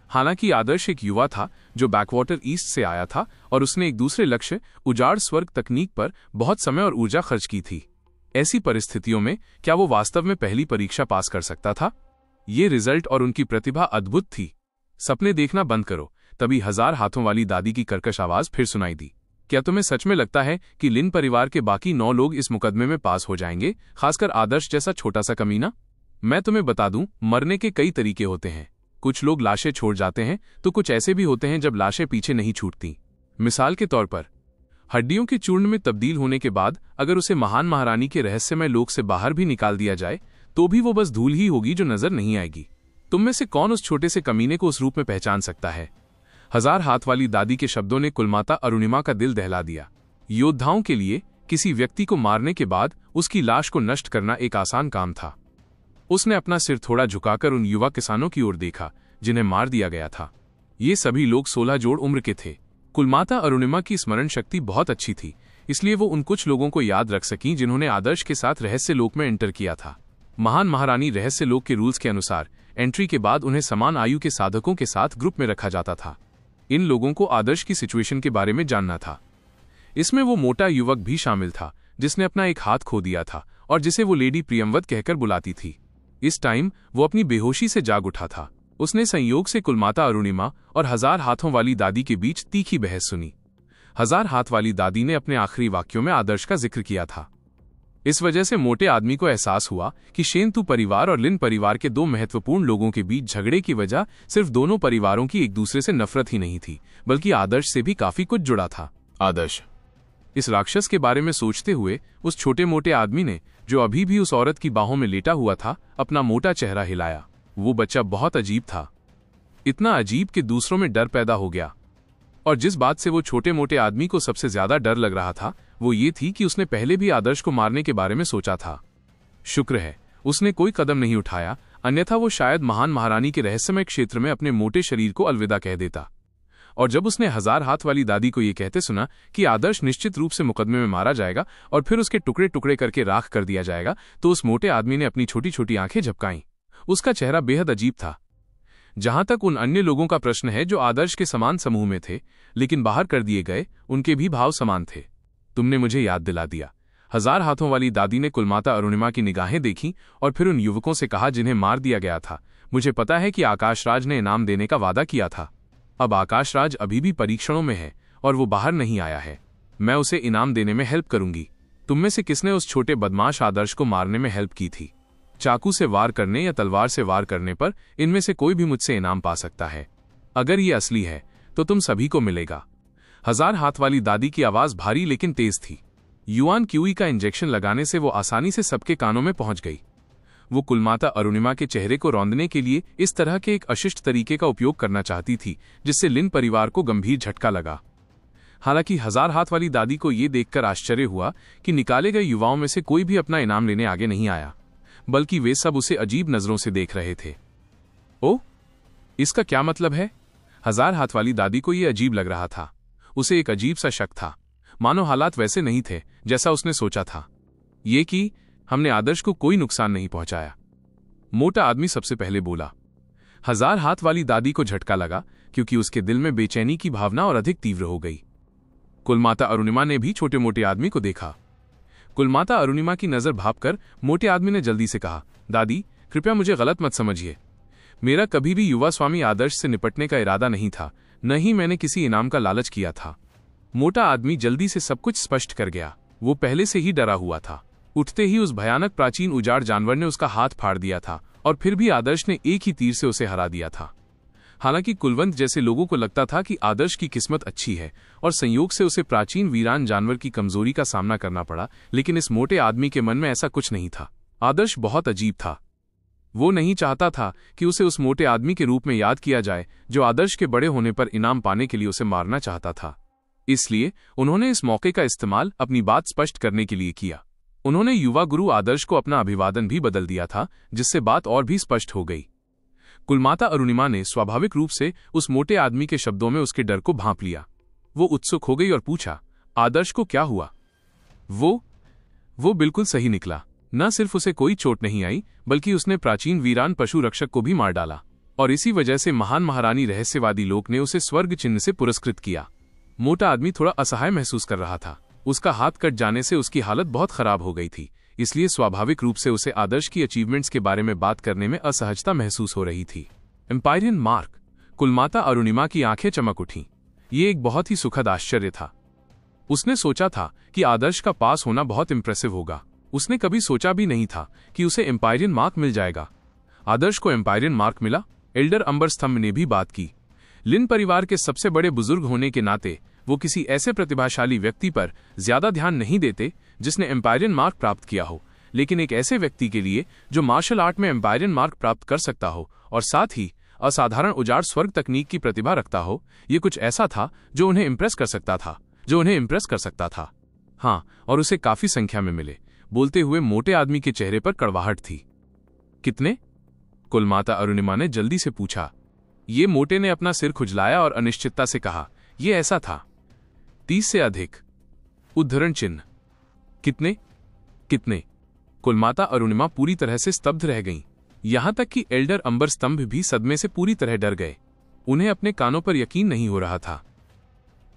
हालांकि आदर्श एक युवा था जो बैकवाटर ईस्ट से आया था और उसने एक दूसरे लक्ष्य उजाड़ स्वर्ग तकनीक पर बहुत समय और ऊर्जा खर्च की थी। ऐसी परिस्थितियों में क्या वो वास्तव में पहली परीक्षा पास कर सकता था? ये रिजल्ट और उनकी प्रतिभा अद्भुत थी। सपने देखना बंद करो। तभी 1000 हाथों वाली दादी की कर्कश आवाज फिर सुनाई दी। क्या तुम्हें सच में लगता है कि लिन परिवार के बाकी 9 लोग इस मुकदमे में पास हो जाएंगे, खासकर आदर्श जैसा छोटा सा कमीना? मैं तुम्हें बता दूं, मरने के कई तरीके होते हैं। कुछ लोग लाशें छोड़ जाते हैं, तो कुछ ऐसे भी होते हैं जब लाशें पीछे नहीं छूटती। मिसाल के तौर पर, हड्डियों के चूर्ण में तब्दील होने के बाद अगर उसे महान महारानी के रहस्यमय लोक से बाहर भी निकाल दिया जाए, तो भी वो बस धूल ही होगी जो नजर नहीं आएगी। तुम में से कौन उस छोटे से कमीने को उस रूप में पहचान सकता है? 1000 हाथ वाली दादी के शब्दों ने कुलमाता अरुणिमा का दिल दहला दिया। योद्धाओं के लिए किसी व्यक्ति को मारने के बाद उसकी लाश को नष्ट करना एक आसान काम था। उसने अपना सिर थोड़ा झुकाकर उन युवा किसानों की ओर देखा जिन्हें मार दिया गया था। ये सभी लोग 16 जोड़ उम्र के थे। कुलमाता अरुणिमा की स्मरण शक्ति बहुत अच्छी थी, इसलिए वो उन कुछ लोगों को याद रख सकीं जिन्होंने आदर्श के साथ रहस्य लोक में एंटर किया था। महान महारानी रहस्य लोक के रूल्स के अनुसार एंट्री के बाद उन्हें समान आयु के साधकों के साथ ग्रुप में रखा जाता था। इन लोगों को आदर्श की सिचुएशन के बारे में जानना था। इसमें वो मोटा युवक भी शामिल था जिसने अपना एक हाथ खो दिया था और जिसे वो लेडी प्रियमवत कहकर बुलाती थी। इस टाइम वो अपनी बेहोशी से जाग उठा था। उसने संयोग से कुलमाता अरुणिमा और 1000 हाथों वाली दादी के बीच तीखी बहस सुनी। 1000 हाथ वाली दादी ने अपने आखिरी वाक्यों में आदर्श का जिक्र किया था। इस वजह से मोटे आदमी को एहसास हुआ कि शेंतु परिवार और लिन परिवार के दो महत्वपूर्ण लोगों के बीच झगड़े की वजह सिर्फ दोनों परिवारों की एक दूसरे से नफरत ही नहीं थी, बल्कि आदर्श से भी काफी कुछ जुड़ा था। आदर्श। इस राक्षस के बारे में सोचते हुए उस छोटे मोटे आदमी ने, जो अभी भी उस औरत की बाहों में लेटा हुआ था, अपना मोटा चेहरा हिलाया। वो बच्चा बहुत अजीब था, इतना अजीब कि दूसरों में डर पैदा हो गया। और जिस बात से वो छोटे मोटे आदमी को सबसे ज्यादा डर लग रहा था वो ये थी कि उसने पहले भी आदर्श को मारने के बारे में सोचा था। शुक्र है उसने कोई कदम नहीं उठाया, अन्यथा वो शायद महान महारानी के रहस्यमय क्षेत्र में अपने मोटे शरीर को अलविदा कह देता। और जब उसने 1000 हाथ वाली दादी को ये कहते सुना कि आदर्श निश्चित रूप से मुकदमे में मारा जाएगा और फिर उसके टुकड़े टुकड़े करके राख कर दिया जाएगा, तो उस मोटे आदमी ने अपनी छोटी छोटी आंखें झपकाईं। उसका चेहरा बेहद अजीब था। जहां तक उन अन्य लोगों का प्रश्न है जो आदर्श के समान समूह में थे लेकिन बाहर कर दिए गए, उनके भी भाव समान थे। तुमने मुझे याद दिला दिया। 1000 हाथों वाली दादी ने कुलमाता अरुणिमा की निगाहें देखीं और फिर उन युवकों से कहा जिन्हें मार दिया गया था, मुझे पता है कि आकाशराज ने इनाम देने का वादा किया था। अब आकाशराज अभी भी परीक्षणों में है और वो बाहर नहीं आया है। मैं उसे इनाम देने में हेल्प करूंगी। तुम में से किसने उस छोटे बदमाश आदर्श को मारने में हेल्प की थी? चाकू से वार करने या तलवार से वार करने पर इनमें से कोई भी मुझसे इनाम पा सकता है। अगर ये असली है तो तुम सभी को मिलेगा। 1000 हाथ वाली दादी की आवाज भारी लेकिन तेज थी। युआन क्यूई का इंजेक्शन लगाने से वो आसानी से सबके कानों में पहुंच गई। वो कुलमाता अरुणिमा के चेहरे को रौंदने के लिए इस तरह के एक अशिष्ट तरीके का उपयोग करना चाहती थी जिससे लिन परिवार को गंभीर झटका लगा। हालांकि 1000 हाथ वाली दादी को ये देखकर आश्चर्य हुआ कि निकाले गए युवाओं में से कोई भी अपना इनाम लेने आगे नहीं आया, बल्कि वे सब उसे अजीब नजरों से देख रहे थे। ओह, इसका क्या मतलब है? 1000 हाथ वाली दादी को यह अजीब लग रहा था। उसे एक अजीब सा शक था, मानो हालात वैसे नहीं थे जैसा उसने सोचा था। ये कि हमने आदर्श को कोई नुकसान नहीं पहुंचाया। मोटा आदमी सबसे पहले बोला। 1000 हाथ वाली दादी को झटका लगा क्योंकि उसके दिल में बेचैनी की भावना और अधिक तीव्र हो गई। कुलमाता अरुणिमा ने भी छोटे मोटे आदमी को देखा। कुलमाता अरुणिमा की नजर भांपकर मोटे आदमी ने जल्दी से कहा, दादी कृपया मुझे गलत मत समझिए। मेरा कभी भी युवा स्वामी आदर्श से निपटने का इरादा नहीं था, न ही मैंने किसी इनाम का लालच किया था। मोटा आदमी जल्दी से सब कुछ स्पष्ट कर गया। वो पहले से ही डरा हुआ था। उठते ही उस भयानक प्राचीन उजाड़ जानवर ने उसका हाथ फाड़ दिया था और फिर भी आदर्श ने एक ही तीर से उसे हरा दिया था। हालांकि कुलवंत जैसे लोगों को लगता था कि आदर्श की किस्मत अच्छी है और संयोग से उसे प्राचीन वीरान जानवर की कमजोरी का सामना करना पड़ा, लेकिन इस मोटे आदमी के मन में ऐसा कुछ नहीं था। आदर्श बहुत अजीब था। वो नहीं चाहता था कि उसे उस मोटे आदमी के रूप में याद किया जाए जो आदर्श के बड़े होने पर इनाम पाने के लिए उसे मारना चाहता था। इसलिए उन्होंने इस मौके का इस्तेमाल अपनी बात स्पष्ट करने के लिए किया। उन्होंने युवा गुरु आदर्श को अपना अभिवादन भी बदल दिया था, जिससे बात और भी स्पष्ट हो गई। कुलमाता अरुणिमा ने स्वाभाविक रूप से उस मोटे आदमी के शब्दों में उसके डर को भांप लिया। वो उत्सुक हो गई और पूछा, आदर्श को क्या हुआ? वो बिल्कुल सही निकला। न सिर्फ उसे कोई चोट नहीं आई, बल्कि उसने प्राचीन वीरान पशु रक्षक को भी मार डाला और इसी वजह से महान महारानी रहस्यवादी लोक ने उसे स्वर्ग चिन्ह से पुरस्कृत किया। मोटा आदमी थोड़ा असहाय महसूस कर रहा था। उसका हाथ कट जाने से उसकी हालत बहुत खराब हो गई थी, इसलिए स्वाभाविक रूप से उसे आदर्श की अचीवमेंट्स के बारे में बात करने में असहजता महसूस हो रही थी। एम्पायरियन मार्क। कुलमाता अरुणिमा की आंखें चमक उठीं। ये एक बहुत ही सुखद आश्चर्य था। उसने सोचा था कि आदर्श का पास होना बहुत इंप्रेसिव होगा। उसने कभी सोचा भी नहीं था कि उसे एम्पायरियन मार्क मिल जाएगा। आदर्श को एम्पायरियन मार्क मिला। एल्डर अंबर स्तंभ ने भी बात की। लिन परिवार के सबसे बड़े बुजुर्ग होने के नाते वो किसी ऐसे प्रतिभाशाली व्यक्ति पर ज्यादा ध्यान नहीं देते जिसने एम्पायरियन मार्क प्राप्त किया हो, लेकिन एक ऐसे व्यक्ति के लिए जो मार्शल आर्ट में एम्पायरियन मार्क प्राप्त कर सकता हो और साथ ही असाधारण उजाड़ स्वर्ग तकनीक की प्रतिभा रखता हो, ये कुछ ऐसा था जो उन्हें इम्प्रेस कर सकता था। हाँ, और उसे काफी संख्या में मिले। बोलते हुए मोटे आदमी के चेहरे पर कड़वाहट थी। कितने? कुलमाता अरुणिमा ने जल्दी से पूछा। ये मोटे ने अपना सिर खुजलाया और अनिश्चितता से कहा, यह ऐसा था, 30 से अधिक। उद्धरण चिन्ह। कितने? कुलमाता अरुणिमा पूरी तरह से स्तब्ध रह गईं। यहां तक कि एल्डर अंबर स्तंभ भी सदमे से पूरी तरह डर गए। उन्हें अपने कानों पर यकीन नहीं हो रहा था।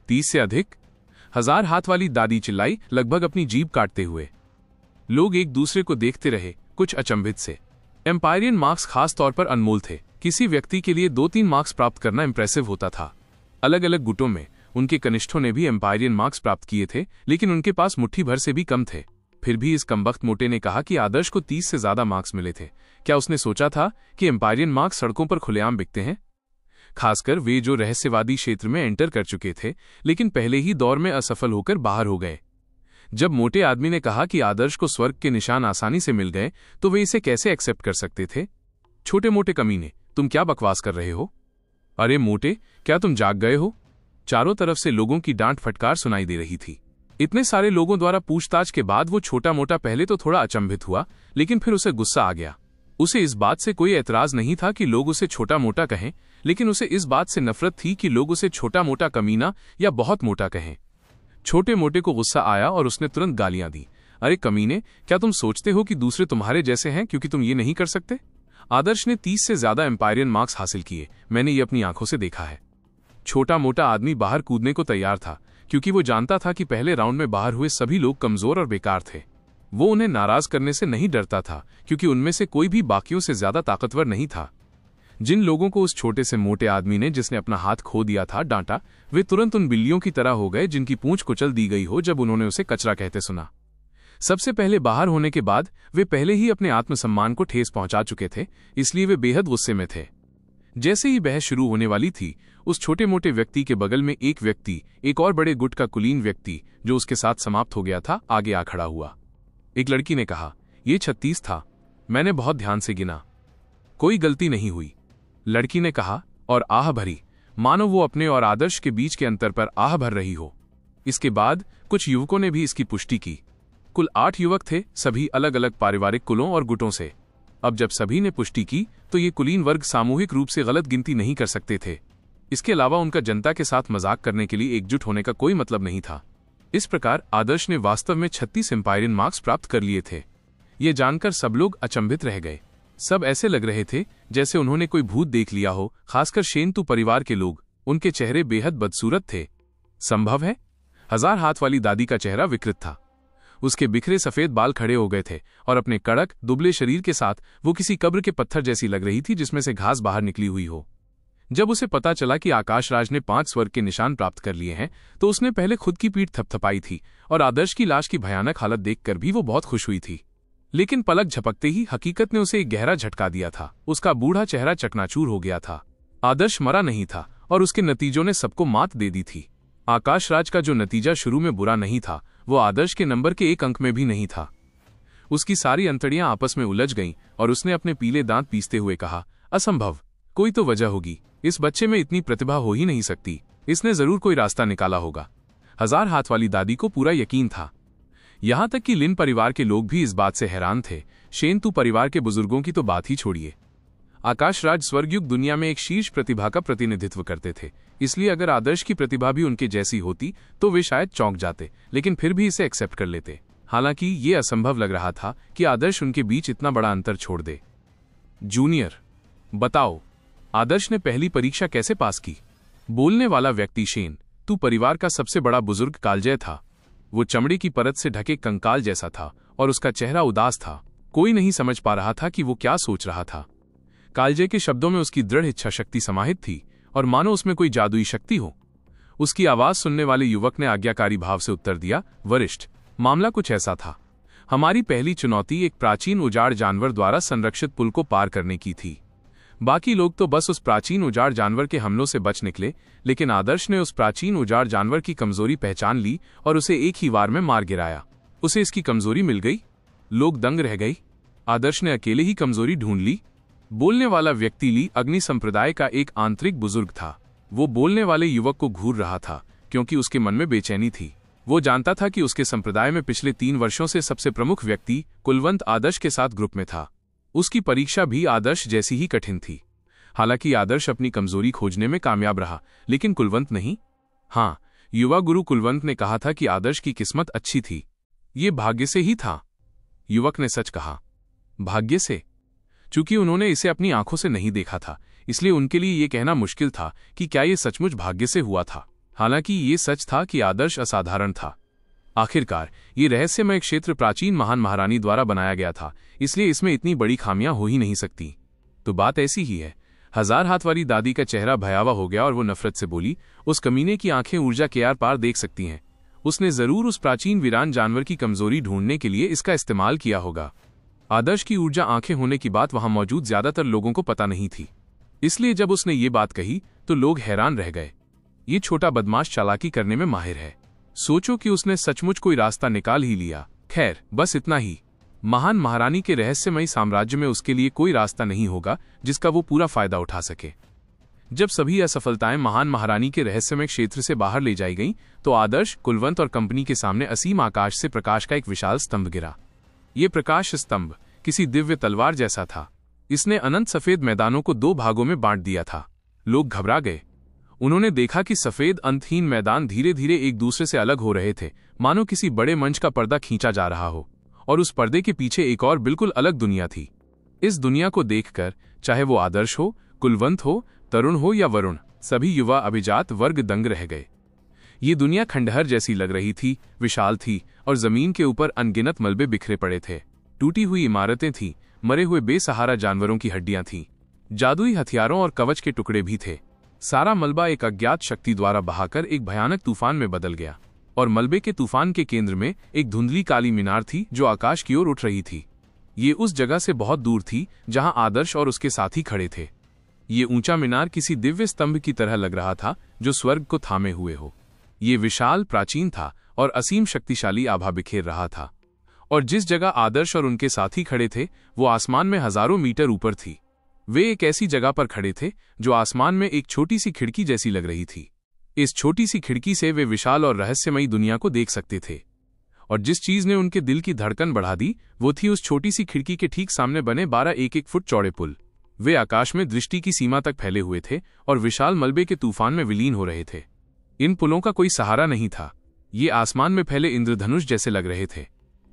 30 से अधिक? 1000 हाथ वाली दादी चिल्लाई, लगभग अपनी जीभ काटते हुए। लोग एक दूसरे को देखते रहे, कुछ अचंभित से। एम्पायरियन मार्क्स खास तौर पर अनमोल थे। किसी व्यक्ति के लिए 2-3 मार्क्स प्राप्त करना इंप्रेसिव होता था। अलग अलग गुटों में उनके कनिष्ठों ने भी एम्पायरियन मार्क्स प्राप्त किए थे, लेकिन उनके पास मुट्ठी भर से भी कम थे। फिर भी इस कमबख्त मोटे ने कहा कि आदर्श को 30 से ज्यादा मार्क्स मिले थे। क्या उसने सोचा था कि एम्पायरियन मार्क्स सड़कों पर खुलेआम बिकते हैं? खासकर वे जो रहस्यवादी क्षेत्र में एंटर कर चुके थे, लेकिन पहले ही दौर में असफल होकर बाहर हो गए। जब मोटे आदमी ने कहा कि आदर्श को स्वर्ग के निशान आसानी से मिल गए, तो वे इसे कैसे एक्सेप्ट कर सकते थे? छोटे मोटे कमीने, तुम क्या बकवास कर रहे हो? अरे मोटे, क्या तुम जाग गए हो? चारों तरफ से लोगों की डांट फटकार सुनाई दे रही थी। इतने सारे लोगों द्वारा पूछताछ के बाद वो छोटा मोटा पहले तो थोड़ा अचंभित हुआ, लेकिन फिर उसे गुस्सा आ गया। उसे इस बात से कोई एतराज नहीं था कि लोग उसे छोटा मोटा कहें, लेकिन उसे इस बात से नफरत थी कि लोग उसे छोटा मोटा कमीना या बहुत मोटा कहें। छोटे मोटे को गुस्सा आया और उसने तुरंत गालियां दी। अरे कमीने, क्या तुम सोचते हो कि दूसरे तुम्हारे जैसे हैं क्योंकि तुम ये नहीं कर सकते? आदर्श ने 30 से ज्यादा एम्पायरियन मार्क्स हासिल किए, मैंने ये अपनी आंखों से देखा है। छोटा मोटा आदमी बाहर कूदने को तैयार था, क्योंकि वो जानता था कि पहले राउंड में बाहर हुए सभी लोग कमजोर और बेकार थे। वो उन्हें नाराज करने से नहीं डरता था, क्योंकि उनमें से कोई भी बाकियों से ज्यादा ताकतवर नहीं था। जिन लोगों को उस छोटे से मोटे आदमी ने, जिसने अपना हाथ खो दिया था, डांटा, वे तुरंत उन बिल्लियों की तरह हो गए जिनकी पूंछ कुचल दी गई हो जब उन्होंने उसे कचरा कहते सुना। सबसे पहले बाहर होने के बाद वे पहले ही अपने आत्मसम्मान को ठेस पहुंचा चुके थे, इसलिए वे बेहद गुस्से में थे। जैसे ही बहस शुरू होने वाली थी, उस छोटे मोटे व्यक्ति के बगल में एक व्यक्ति, एक और बड़े गुट का कुलीन व्यक्ति जो उसके साथ समाप्त हो गया था, आगे आ खड़ा हुआ। एक लड़की ने कहा, ये 36 था, मैंने बहुत ध्यान से गिना, कोई गलती नहीं हुई। लड़की ने कहा, और आह भरी, मानो वो अपने और आदर्श के बीच के अंतर पर आह भर रही हो। इसके बाद कुछ युवकों ने भी इसकी पुष्टि की। कुल 8 युवक थे, सभी अलग अलग पारिवारिक कुलों और गुटों से। अब जब सभी ने पुष्टि की, तो ये कुलीन वर्ग सामूहिक रूप से गलत गिनती नहीं कर सकते थे। इसके अलावा उनका जनता के साथ मजाक करने के लिए एकजुट होने का कोई मतलब नहीं था। इस प्रकार आदर्श ने वास्तव में 36 एम्पायरियन मार्क्स प्राप्त कर लिए थे। ये जानकर सब लोग अचंभित रह गए। सब ऐसे लग रहे थे जैसे उन्होंने कोई भूत देख लिया हो, खासकर शेंतु परिवार के लोग। उनके चेहरे बेहद बदसूरत थे। संभव है? 1000 हाथ वाली दादी का चेहरा विकृत था। उसके बिखरे सफेद बाल खड़े हो गए थे और अपने कड़क दुबले शरीर के साथ वो किसी कब्र के पत्थर जैसी लग रही थी जिसमें से घास बाहर निकली हुई हो। जब उसे पता चला कि आकाश राज ने 5 स्वर्ग के निशान प्राप्त कर लिए हैं, तो उसने पहले खुद की पीठ थपथपाई थी और आदर्श की लाश की भयानक हालत देखकर भी वो बहुत खुश हुई थी। लेकिन पलक झपकते ही हकीकत ने उसे एक गहरा झटका दिया था। उसका बूढ़ा चेहरा चकनाचूर हो गया था। आदर्श मरा नहीं था और उसके नतीजों ने सबको मात दे दी थी। आकाश राज का जो नतीजा शुरू में बुरा नहीं था, वो आदर्श के नंबर के 1 अंक में भी नहीं था। उसकी सारी अंतड़ियां आपस में उलझ गईं और उसने अपने पीले दांत पीसते हुए कहा, असंभव, कोई तो वजह होगी। इस बच्चे में इतनी प्रतिभा हो ही नहीं सकती। इसने जरूर कोई रास्ता निकाला होगा। 1000 हाथ वाली दादी को पूरा यकीन था। यहां तक कि लिन परिवार के लोग भी इस बात से हैरान थे। शेंतु परिवार के बुजुर्गों की तो बात ही छोड़िए। आकाश राज स्वर्गयुग दुनिया में एक शीर्ष प्रतिभा का प्रतिनिधित्व करते थे, इसलिए अगर आदर्श की प्रतिभा भी उनके जैसी होती तो वे शायद चौंक जाते, लेकिन फिर भी इसे एक्सेप्ट कर लेते। हालांकि ये असंभव लग रहा था कि आदर्श उनके बीच इतना बड़ा अंतर छोड़ दे। जूनियर, बताओ, आदर्श ने पहली परीक्षा कैसे पास की? बोलने वाला व्यक्ति शेन, तू परिवार का सबसे बड़ा बुजुर्ग कालजय था। वो चमड़े की परत से ढके कंकाल जैसा था और उसका चेहरा उदास था। कोई नहीं समझ पा रहा था कि वो क्या सोच रहा था। कालजय के शब्दों में उसकी दृढ़ इच्छा शक्ति समाहित थी और मानो उसमें कोई जादुई शक्ति हो। उसकी आवाज सुनने वाले युवक ने आज्ञाकारी भाव से उत्तर दिया, वरिष्ठ, मामला कुछ ऐसा था। हमारी पहली चुनौती एक प्राचीन उजाड़ जानवर द्वारा संरक्षित पुल को पार करने की थी। बाकी लोग तो बस उस प्राचीन उजाड़ जानवर के हमलों से बच निकले, लेकिन आदर्श ने उस प्राचीन उजाड़ जानवर की कमजोरी पहचान ली और उसे एक ही वार में मार गिराया। उसे इसकी कमजोरी मिल गई। लोग दंग रह गए। आदर्श ने अकेले ही कमजोरी ढूंढ ली। बोलने वाला व्यक्ति ली अग्नि संप्रदाय का एक आंतरिक बुजुर्ग था। वो बोलने वाले युवक को घूर रहा था क्योंकि उसके मन में बेचैनी थी। वो जानता था कि उसके संप्रदाय में पिछले 3 वर्षों से सबसे प्रमुख व्यक्ति कुलवंत आदर्श के साथ ग्रुप में था। उसकी परीक्षा भी आदर्श जैसी ही कठिन थी। हालांकि आदर्श अपनी कमजोरी खोजने में कामयाब रहा, लेकिन कुलवंत नहीं। हाँ, युवा गुरु कुलवंत ने कहा था कि आदर्श की किस्मत अच्छी थी। ये भाग्य से ही था। युवक ने सच कहा। भाग्य से? चूंकि उन्होंने इसे अपनी आंखों से नहीं देखा था, इसलिए उनके लिए यह कहना मुश्किल था कि क्या ये सचमुच भाग्य से हुआ था। हालांकि ये सच था कि आदर्श असाधारण था। आखिरकार ये रहस्यमय क्षेत्र प्राचीन महान महारानी द्वारा बनाया गया था, इसलिए इसमें इतनी बड़ी खामियां हो ही नहीं सकती। तो बात ऐसी ही है। हजार हाथ वाली दादी का चेहरा भयावह हो गया और वो नफरत से बोली, उस कमीने की आंखें ऊर्जा के आर पार देख सकती हैं। उसने जरूर उस प्राचीन वीरान जानवर की कमजोरी ढूंढने के लिए इसका इस्तेमाल किया होगा। आदर्श की ऊर्जा आंखें होने की बात वहां मौजूद ज्यादातर लोगों को पता नहीं थी, इसलिए जब उसने ये बात कही तो लोग हैरान रह गए। ये छोटा बदमाश चालाकी करने में माहिर है। सोचो कि उसने सचमुच कोई रास्ता निकाल ही लिया। खैर, बस इतना ही। महान महारानी के रहस्यमयी साम्राज्य में उसके लिए कोई रास्ता नहीं होगा जिसका वो पूरा फायदा उठा सके। जब सभी असफलताएं महान महारानी के रहस्यमय क्षेत्र से बाहर ले जाई गईं, तो आदर्श, कुलवंत और कंपनी के सामने असीम आकाश से प्रकाश का एक विशाल स्तंभ गिरा। ये प्रकाश स्तंभ किसी दिव्य तलवार जैसा था। इसने अनंत सफेद मैदानों को दो भागों में बांट दिया था। लोग घबरा गए। उन्होंने देखा कि सफेद अंतहीन मैदान धीरे धीरे एक दूसरे से अलग हो रहे थे, मानो किसी बड़े मंच का पर्दा खींचा जा रहा हो, और उस पर्दे के पीछे एक और बिल्कुल अलग दुनिया थी। इस दुनिया को देखकर चाहे वो आदर्श हो, कुलवंत हो, तरुण हो या वरुण, सभी युवा अभिजात वर्ग दंग रह गए। ये दुनिया खंडहर जैसी लग रही थी, विशाल थी और जमीन के ऊपर अनगिनत मलबे बिखरे पड़े थे। टूटी हुई इमारतें थीं, मरे हुए बेसहारा जानवरों की हड्डियां थीं, जादुई हथियारों और कवच के टुकड़े भी थे। सारा मलबा एक अज्ञात शक्ति द्वारा बहाकर एक भयानक तूफान में बदल गया, और मलबे के तूफान के केंद्र में एक धुंधली काली मीनार थी जो आकाश की ओर उठ रही थी। ये उस जगह से बहुत दूर थी जहां आदर्श और उसके साथी खड़े थे। ये ऊंचा मीनार किसी दिव्य स्तंभ की तरह लग रहा था जो स्वर्ग को थामे हुए हो। ये विशाल, प्राचीन था और असीम शक्तिशाली आभा बिखेर रहा था। और जिस जगह आदर्श और उनके साथी खड़े थे वो आसमान में हजारों मीटर ऊपर थी। वे एक ऐसी जगह पर खड़े थे जो आसमान में एक छोटी सी खिड़की जैसी लग रही थी। इस छोटी सी खिड़की से वे विशाल और रहस्यमयी दुनिया को देख सकते थे। और जिस चीज ने उनके दिल की धड़कन बढ़ा दी वो थी उस छोटी सी खिड़की के ठीक सामने बने 12 1-1 फुट चौड़े पुल। वे आकाश में दृष्टि की सीमा तक फैले हुए थे और विशाल मलबे के तूफान में विलीन हो रहे थे। इन पुलों का कोई सहारा नहीं था। ये आसमान में फैले इंद्रधनुष जैसे लग रहे थे।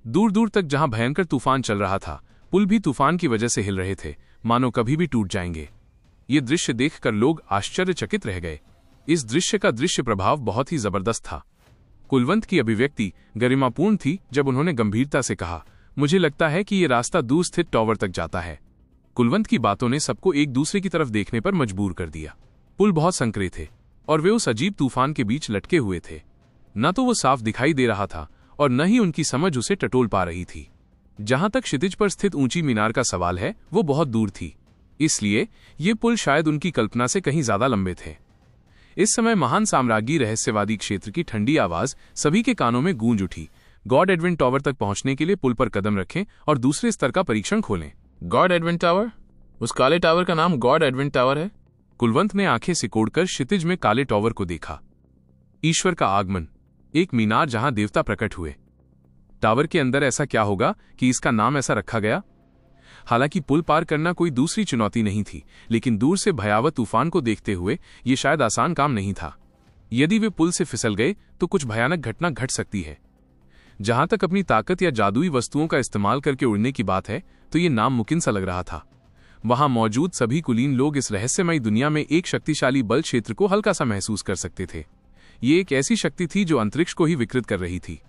दूर दूर तक जहां भयंकर तूफान चल रहा था, पुल भी तूफान की वजह से हिल रहे थे, मानो कभी भी टूट जाएंगे। ये दृश्य देखकर लोग आश्चर्यचकित रह गए। इस दृश्य का दृश्य प्रभाव बहुत ही जबरदस्त था। कुलवंत की अभिव्यक्ति गरिमापूर्ण थी जब उन्होंने गंभीरता से कहा, मुझे लगता है कि ये रास्ता दूर स्थित टॉवर तक जाता है। कुलवंत की बातों ने सबको एक दूसरे की तरफ देखने पर मजबूर कर दिया। पुल बहुत संकरे थे और वे उस अजीब तूफान के बीच लटके हुए थे। न तो वो साफ दिखाई दे रहा था और न ही उनकी समझ उसे टटोल पा रही थी। जहां तक क्षितिज पर स्थित ऊंची मीनार का सवाल है, वो बहुत दूर थी, इसलिए ये पुल शायद उनकी कल्पना से कहीं ज्यादा लंबे थे। इस समय महान साम्राज्ञी रहस्यवादी क्षेत्र की ठंडी आवाज सभी के कानों में गूंज उठी। गॉड एडविन टावर तक पहुंचने के लिए पुल पर कदम रखें और दूसरे स्तर का परीक्षण खोलें। God Edwin tower? उस काले टावर का नाम गॉड एडविन टावर है? कुलवंत ने आंखें सिकोड़कर क्षितिज में काले टावर को देखा। ईश्वर का आगमन, एक मीनार जहां देवता प्रकट हुए। टावर के अंदर ऐसा क्या होगा कि इसका नाम ऐसा रखा गया? हालांकि पुल पार करना कोई दूसरी चुनौती नहीं थी, लेकिन दूर से भयावह तूफान को देखते हुए यह शायद आसान काम नहीं था। यदि वे पुल से फिसल गए तो कुछ भयानक घटना घट सकती है। जहां तक अपनी ताकत या जादुई वस्तुओं का इस्तेमाल करके उड़ने की बात है, तो ये नामुमकिन सा लग रहा था। वहां मौजूद सभी कुलीन लोग इस रहस्यमयी दुनिया में एक शक्तिशाली बल क्षेत्र को हल्का सा महसूस कर सकते थे। ये एक ऐसी शक्ति थी जो अंतरिक्ष को ही विकृत कर रही थी।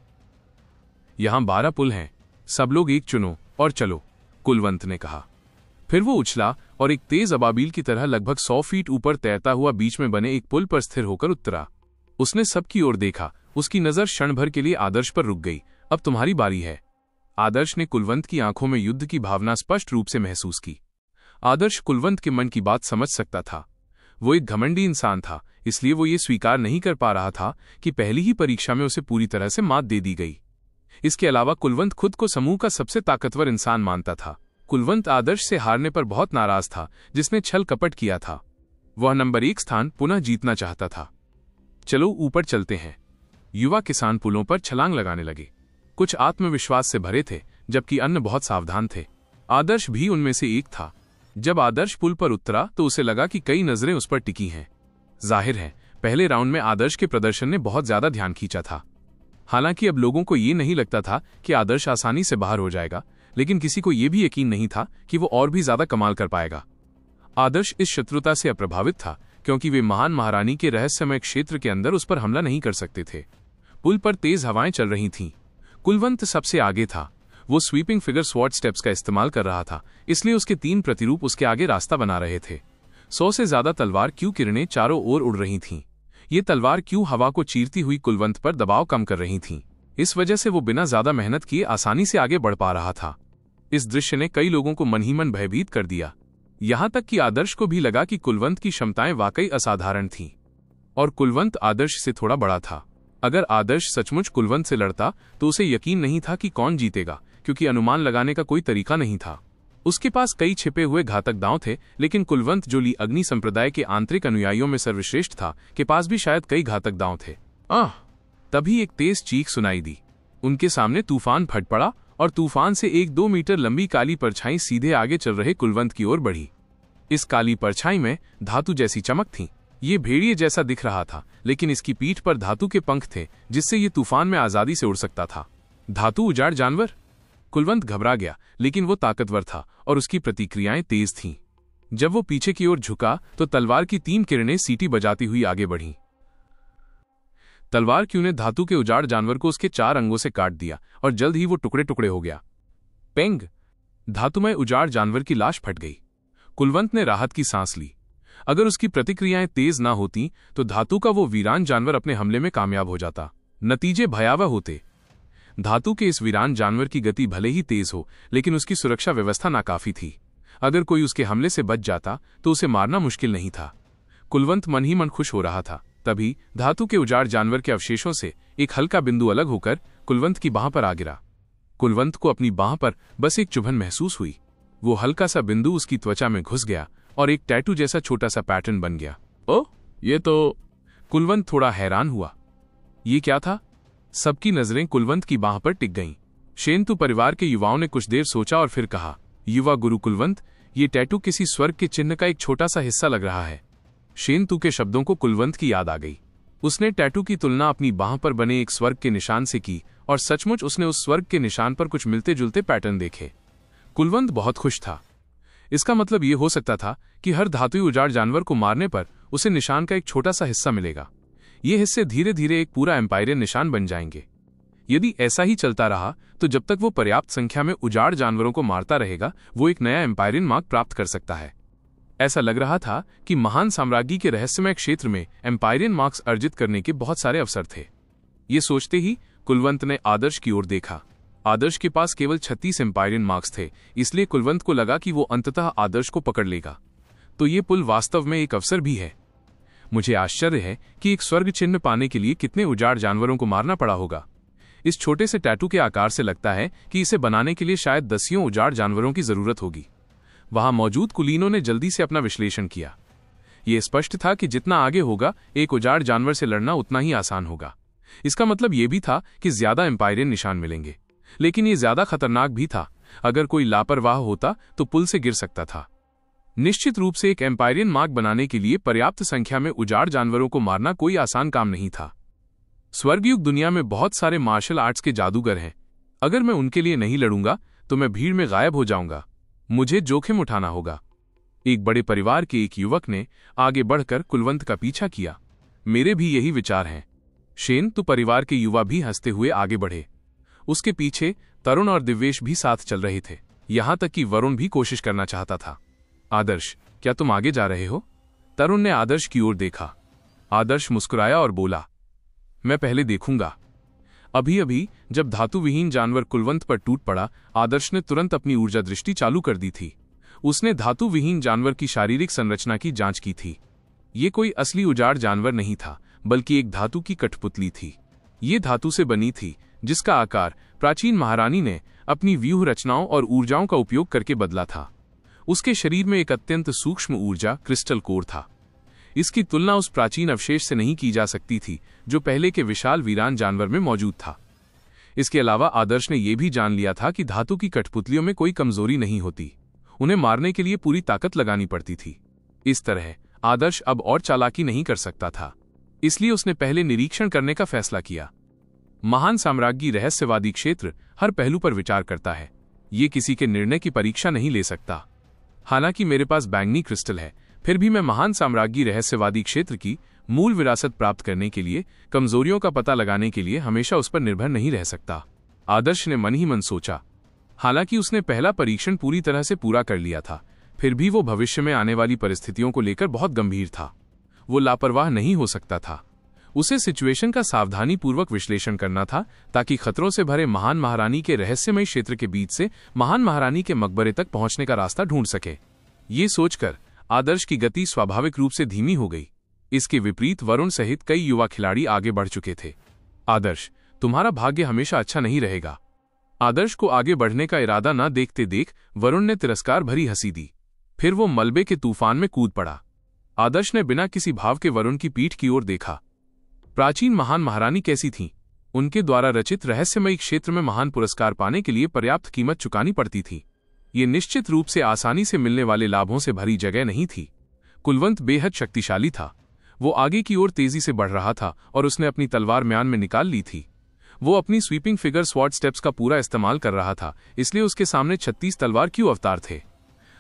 यहां 12 पुल हैं, सब लोग एक चुनो और चलो, कुलवंत ने कहा। फिर वो उछला और एक तेज अबाबील की तरह लगभग 100 फीट ऊपर तैरता हुआ बीच में बने एक पुल पर स्थिर होकर उतरा। उसने सबकी ओर देखा। उसकी नजर क्षण भर के लिए आदर्श पर रुक गई। अब तुम्हारी बारी है। आदर्श ने कुलवंत की आंखों में युद्ध की भावना स्पष्ट रूप से महसूस की। आदर्श कुलवंत के मन की बात समझ सकता था। वो एक घमंडी इंसान था, इसलिए वो ये स्वीकार नहीं कर पा रहा था कि पहली ही परीक्षा में उसे पूरी तरह से मात दे दी गई। इसके अलावा कुलवंत खुद को समूह का सबसे ताकतवर इंसान मानता था। कुलवंत आदर्श से हारने पर बहुत नाराज था, जिसने छल कपट किया था। वह नंबर 1 स्थान पुनः जीतना चाहता था। चलो ऊपर चलते हैं। युवा किसान पुलों पर छलांग लगाने लगे। कुछ आत्मविश्वास से भरे थे, जबकि अन्य बहुत सावधान थे। आदर्श भी उनमें से एक था। जब आदर्श पुल पर उतरा तो उसे लगा कि कई नजरें उस पर टिकी हैं। जाहिर है, पहले राउंड में आदर्श के प्रदर्शन ने बहुत ज्यादा ध्यान खींचा था। हालांकि अब लोगों को ये नहीं लगता था कि आदर्श आसानी से बाहर हो जाएगा, लेकिन किसी को यह भी यकीन नहीं था कि वो और भी ज्यादा कमाल कर पाएगा। आदर्श इस शत्रुता से अप्रभावित था, क्योंकि वे महान महारानी के रहस्यमय क्षेत्र के अंदर उस पर हमला नहीं कर सकते थे। पुल पर तेज हवाएं चल रही थीं। कुलवंत सबसे आगे था। वो स्वीपिंग फिगर स्वॉर्ड स्टेप्स का इस्तेमाल कर रहा था, इसलिए उसके 3 प्रतिरूप उसके आगे रास्ता बना रहे थे। 100 से ज्यादा तलवार क्यू किरणें चारों ओर उड़ रही थीं। ये तलवार क्यू हवा को चीरती हुई कुलवंत पर दबाव कम कर रही थीं। इस वजह से वो बिना ज्यादा मेहनत किए आसानी से आगे बढ़ पा रहा था। इस दृश्य ने कई लोगों को मन ही मन भयभीत कर दिया। यहां तक कि आदर्श को भी लगा कि कुलवंत की क्षमताएं वाकई असाधारण थीं। और कुलवंत आदर्श से थोड़ा बड़ा था। अगर आदर्श सचमुच कुलवंत से लड़ता तो उसे यकीन नहीं था कि कौन जीतेगा, क्योंकि अनुमान लगाने का कोई तरीका नहीं था। उसके पास कई छिपे हुए घातक दांव थे, लेकिन कुलवंत, जो ली अग्नि संप्रदाय के आंतरिक अनुयायियों में सर्वश्रेष्ठ था, के पास भी शायद कई घातक दांव थे। तभी एक तेज चीख सुनाई दी। उनके सामने तूफान फट पड़ा और तूफान से 1-2 मीटर लंबी काली परछाई सीधे आगे चल रहे कुलवंत की ओर बढ़ी। इस काली परछाई में धातु जैसी चमक थी। ये भेड़िए जैसा दिख रहा था, लेकिन इसकी पीठ पर धातु के पंख थे, जिससे ये तूफान में आजादी से उड़ सकता था। धातु उजाड़ जानवर? कुलवंत घबरा गया, लेकिन वो ताकतवर था और उसकी प्रतिक्रियाएं तेज थीं। जब वो पीछे की ओर झुका तो तलवार की 3 किरणें सीटी बजाती हुई आगे बढ़ीं। तलवार क्यू ने धातु के उजाड़ जानवर को उसके 4 अंगों से काट दिया और जल्द ही वो टुकड़े टुकड़े हो गया। पेंग! धातुमय उजाड़ जानवर की लाश फट गई। कुलवंत ने राहत की सांस ली। अगर उसकी प्रतिक्रियाएं तेज ना होती तो धातु का वो वीरान जानवर अपने हमले में कामयाब हो जाता। नतीजे भयावह होते। धातु के इस वीरान जानवर की गति भले ही तेज हो, लेकिन उसकी सुरक्षा व्यवस्था नाकाफी थी। अगर कोई उसके हमले से बच जाता तो उसे मारना मुश्किल नहीं था। कुलवंत मन ही मन खुश हो रहा था। तभी धातु के उजाड़ जानवर के अवशेषों से एक हल्का बिंदु अलग होकर कुलवंत की बांह पर आ गिरा। कुलवंत को अपनी बांह पर बस एक चुभन महसूस हुई। वो हल्का सा बिंदु उसकी त्वचा में घुस गया और एक टैटू जैसा छोटा सा पैटर्न बन गया। ओह, ये तो... कुलवंत थोड़ा हैरान हुआ। ये क्या था? सबकी नजरें कुलवंत की बांह पर टिक गईं। शेनतु परिवार के युवाओं ने कुछ देर सोचा और फिर कहा, युवा गुरु कुलवंत, ये टैटू किसी स्वर्ग के चिन्ह का एक छोटा सा हिस्सा लग रहा है। शेनतु के शब्दों को कुलवंत की याद आ गई। उसने टैटू की तुलना अपनी बांह पर बने एक स्वर्ग के निशान से की और सचमुच उसने उस स्वर्ग के निशान पर कुछ मिलते जुलते पैटर्न देखे। कुलवंत बहुत खुश था। इसका मतलब ये हो सकता था कि हर धातुई उजाड़ जानवर को मारने पर उसे निशान का एक छोटा सा हिस्सा मिलेगा। ये हिस्से धीरे धीरे एक पूरा एम्पायरियन निशान बन जाएंगे। यदि ऐसा ही चलता रहा तो जब तक वो पर्याप्त संख्या में उजाड़ जानवरों को मारता रहेगा, वो एक नया एम्पायरियन मार्क प्राप्त कर सकता है। ऐसा लग रहा था कि महान साम्राज्य के रहस्यमय क्षेत्र में एम्पायरियन मार्क्स अर्जित करने के बहुत सारे अवसर थे। ये सोचते ही कुलवंत ने आदर्श की ओर देखा। आदर्श के पास केवल 36 एम्पायरियन मार्क्स थे, इसलिए कुलवंत को लगा कि वो अंततः आदर्श को पकड़ लेगा। तो ये पुल वास्तव में एक अवसर भी है। मुझे आश्चर्य है कि एक स्वर्ग चिन्ह पाने के लिए कितने उजाड़ जानवरों को मारना पड़ा होगा। इस छोटे से टैटू के आकार से लगता है कि इसे बनाने के लिए शायद दसियों उजाड़ जानवरों की जरूरत होगी। वहां मौजूद कुलीनों ने जल्दी से अपना विश्लेषण किया। ये स्पष्ट था कि जितना आगे होगा, एक उजाड़ जानवर से लड़ना उतना ही आसान होगा। इसका मतलब यह भी था कि ज्यादा एम्पायरियन निशान मिलेंगे, लेकिन ये ज्यादा खतरनाक भी था। अगर कोई लापरवाह होता तो पुल से गिर सकता था। निश्चित रूप से एक एम्पायरियन मार्क बनाने के लिए पर्याप्त संख्या में उजाड़ जानवरों को मारना कोई आसान काम नहीं था। स्वर्गयुग दुनिया में बहुत सारे मार्शल आर्ट्स के जादूगर हैं। अगर मैं उनके लिए नहीं लड़ूंगा तो मैं भीड़ में गायब हो जाऊंगा। मुझे जोखिम उठाना होगा। एक बड़े परिवार के एक युवक ने आगे बढ़कर कुलवंत का पीछा किया। मेरे भी यही विचार हैं। शेनतु परिवार के युवा भी हंसते हुए आगे बढ़े। उसके पीछे तरुण और दिव्येश भी साथ चल रहे थे। यहां तक कि वरुण भी कोशिश करना चाहता था। आदर्श, क्या तुम आगे जा रहे हो? तरुण ने आदर्श की ओर देखा। आदर्श मुस्कुराया और बोला, मैं पहले देखूंगा। अभी अभी जब धातु विहीन जानवर कुलवंत पर टूट पड़ा, आदर्श ने तुरंत अपनी ऊर्जा दृष्टि चालू कर दी थी। उसने धातु विहीन जानवर की शारीरिक संरचना की जांच की थी। ये कोई असली उजाड़ जानवर नहीं था, बल्कि एक धातु की कठपुतली थी। ये धातु से बनी थी, जिसका आकार प्राचीन महारानी ने अपनी व्यूह रचनाओं और ऊर्जाओं का उपयोग करके बदला था। उसके शरीर में एक अत्यंत सूक्ष्म ऊर्जा क्रिस्टल कोर था। इसकी तुलना उस प्राचीन अवशेष से नहीं की जा सकती थी जो पहले के विशाल वीरान जानवर में मौजूद था। इसके अलावा आदर्श ने यह भी जान लिया था कि धातु की कठपुतलियों में कोई कमजोरी नहीं होती। उन्हें मारने के लिए पूरी ताकत लगानी पड़ती थी। इस तरह आदर्श अब और चालाकी नहीं कर सकता था, इसलिए उसने पहले निरीक्षण करने का फैसला किया। महान साम्राज्य रहस्यवादी क्षेत्र हर पहलू पर विचार करता है। ये किसी के निर्णय की परीक्षा नहीं ले सकता। हालांकि मेरे पास बैंगनी क्रिस्टल है, फिर भी मैं महान साम्राज्य रहस्यवादी क्षेत्र की मूल विरासत प्राप्त करने के लिए, कमजोरियों का पता लगाने के लिए हमेशा उस पर निर्भर नहीं रह सकता। आदर्श ने मन ही मन सोचा। हालांकि उसने पहला परीक्षण पूरी तरह से पूरा कर लिया था, फिर भी वो भविष्य में आने वाली परिस्थितियों को लेकर बहुत गंभीर था। वो लापरवाह नहीं हो सकता था। उसे सिचुएशन का सावधानीपूर्वक विश्लेषण करना था ताकि खतरों से भरे महान महारानी के रहस्यमय क्षेत्र के बीच से महान महारानी के मकबरे तक पहुंचने का रास्ता ढूंढ सके। ये सोचकर आदर्श की गति स्वाभाविक रूप से धीमी हो गई। इसके विपरीत वरुण सहित कई युवा खिलाड़ी आगे बढ़ चुके थे। आदर्श, तुम्हारा भाग्य हमेशा अच्छा नहीं रहेगा। आदर्श को आगे बढ़ने का इरादा न देखते देख वरुण ने तिरस्कार भरी हंसी दी। फिर वो मलबे के तूफान में कूद पड़ा। आदर्श ने बिना किसी भाव के वरुण की पीठ की ओर देखा। प्राचीन महान महारानी कैसी थीं? उनके द्वारा रचित रहस्यमयी क्षेत्र में महान पुरस्कार पाने के लिए पर्याप्त कीमत चुकानी पड़ती थी। ये निश्चित रूप से आसानी से मिलने वाले लाभों से भरी जगह नहीं थी। कुलवंत बेहद शक्तिशाली था। वो आगे की ओर तेजी से बढ़ रहा था और उसने अपनी तलवार म्यान में निकाल ली थी। वो अपनी स्वीपिंग फिगर स्वॉर्ड स्टेप्स का पूरा इस्तेमाल कर रहा था, इसलिए उसके सामने 36 तलवार क्यों अवतार थे।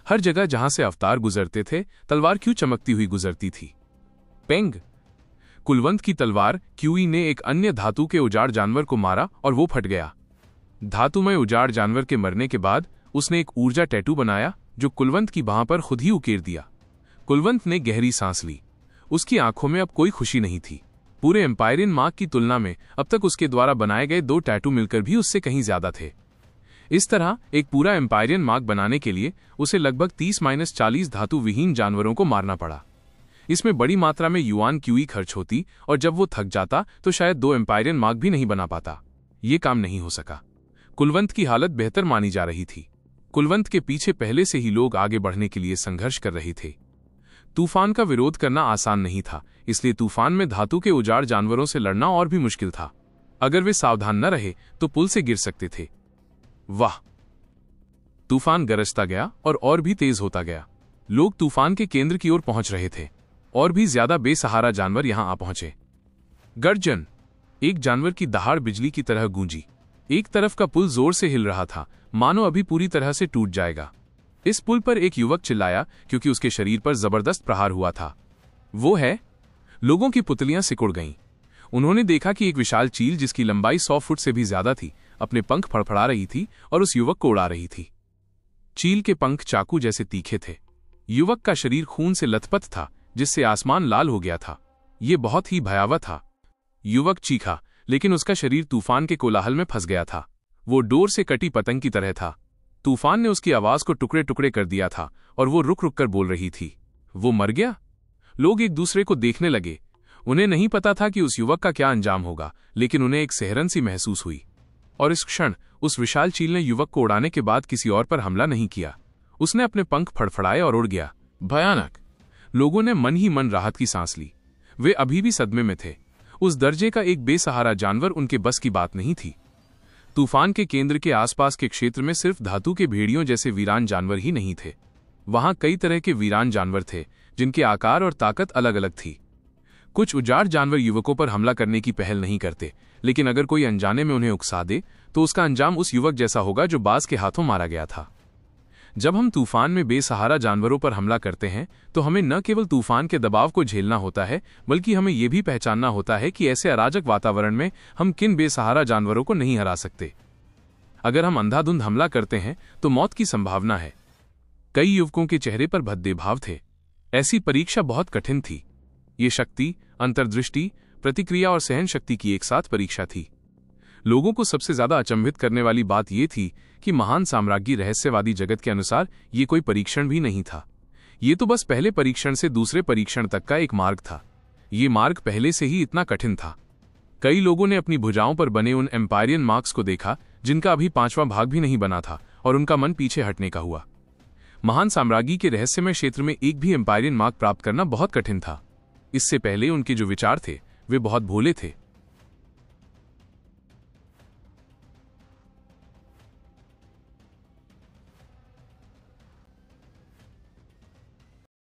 हर जगह जहां से अवतार गुजरते थे, तलवार क्यों चमकती हुई गुजरती थी। पेंग। कुलवंत की तलवार क्यूई ने एक अन्य धातु के उजाड़ जानवर को मारा और वो फट गया। धातुमय उजाड़ जानवर के मरने के बाद उसने एक ऊर्जा टैटू बनाया जो कुलवंत की बाह पर खुद ही उकेर दिया। कुलवंत ने गहरी सांस ली। उसकी आंखों में अब कोई खुशी नहीं थी। पूरे एम्पायरियन मार्क की तुलना में अब तक उसके द्वारा बनाए गए 2 टैटू मिलकर भी उससे कहीं ज्यादा थे। इस तरह एक पूरा एम्पायरियन मार्क बनाने के लिए उसे लगभग 30-40 धातु विहीन जानवरों को मारना पड़ा। इसमें बड़ी मात्रा में युआन क्यूई खर्च होती और जब वो थक जाता तो शायद 2 एम्पायरियन मार्क भी नहीं बना पाता। ये काम नहीं हो सका। कुलवंत की हालत बेहतर मानी जा रही थी। कुलवंत के पीछे पहले से ही लोग आगे बढ़ने के लिए संघर्ष कर रहे थे। तूफान का विरोध करना आसान नहीं था, इसलिए तूफान में धातु के उजाड़ जानवरों से लड़ना और भी मुश्किल था। अगर वे सावधान न रहे तो पुल से गिर सकते थे। वाह! तूफान गरजता गया और भी तेज होता गया। लोग तूफान के केंद्र की ओर पहुंच रहे थे। और भी ज्यादा बेसहारा जानवर यहां आ पहुंचे। गर्जन! एक जानवर की दहाड़ बिजली की तरह गूंजी। एक तरफ का पुल जोर से हिल रहा था, मानो अभी पूरी तरह से टूट जाएगा। इस पुल पर एक युवक चिल्लाया क्योंकि उसके शरीर पर जबरदस्त प्रहार हुआ था। वो है? लोगों की पुतलियां सिकुड़ गईं। उन्होंने देखा कि एक विशाल चील जिसकी लंबाई 100 फुट से भी ज्यादा थी, अपने पंख फड़फड़ा रही थी और उस युवक को उड़ा रही थी। चील के पंख चाकू जैसे तीखे थे। युवक का शरीर खून से लथपथ था, जिससे आसमान लाल हो गया था। ये बहुत ही भयावह था। युवक चीखा, लेकिन उसका शरीर तूफान के कोलाहल में फंस गया था। वो डोर से कटी पतंग की तरह था। तूफान ने उसकी आवाज को टुकड़े टुकड़े कर दिया था और वो रुक रुक कर बोल रही थी। वो मर गया? लोग एक दूसरे को देखने लगे। उन्हें नहीं पता था कि उस युवक का क्या अंजाम होगा, लेकिन उन्हें एक सिहरन सी महसूस हुई। और इस क्षण उस विशाल चील ने युवक को उड़ाने के बाद किसी और पर हमला नहीं किया। उसने अपने पंख फड़फड़ाए और उड़ गया। भयानक! लोगों ने मन ही मन राहत की सांस ली। वे अभी भी सदमे में थे। उस दर्जे का एक बेसहारा जानवर उनके बस की बात नहीं थी। तूफान के केंद्र के आसपास के क्षेत्र में सिर्फ धातु के भेड़ियों जैसे वीरान जानवर ही नहीं थे। वहां कई तरह के वीरान जानवर थे जिनके आकार और ताकत अलग अलग थी। कुछ उजाड़ जानवर युवकों पर हमला करने की पहल नहीं करते, लेकिन अगर कोई अनजाने में उन्हें उकसा दे तो उसका अंजाम उस युवक जैसा होगा जो बाज के हाथों मारा गया था। जब हम तूफान में बेसहारा जानवरों पर हमला करते हैं तो हमें न केवल तूफान के दबाव को झेलना होता है, बल्कि हमें यह भी पहचानना होता है कि ऐसे अराजक वातावरण में हम किन बेसहारा जानवरों को नहीं हरा सकते। अगर हम अंधाधुंध हमला करते हैं तो मौत की संभावना है। कई युवकों के चेहरे पर भद्दे भाव थे। ऐसी परीक्षा बहुत कठिन थी। ये शक्ति, अंतर्दृष्टि, प्रतिक्रिया और सहन शक्ति की एक साथ परीक्षा थी। लोगों को सबसे ज्यादा अचंभित करने वाली बात यह थी कि महान साम्राज्ञी रहस्यवादी जगत के अनुसार ये कोई परीक्षण भी नहीं था। ये तो बस पहले परीक्षण से दूसरे परीक्षण तक का एक मार्ग था। ये मार्ग पहले से ही इतना कठिन था। कई लोगों ने अपनी भुजाओं पर बने उन एम्पायरियन मार्क्स को देखा जिनका अभी 5वां भाग भी नहीं बना था, और उनका मन पीछे हटने का हुआ। महान साम्राज्ञी के रहस्यमय क्षेत्र में एक भी एम्पायरियन मार्क प्राप्त करना बहुत कठिन था। इससे पहले उनके जो विचार थे वे बहुत भोले थे।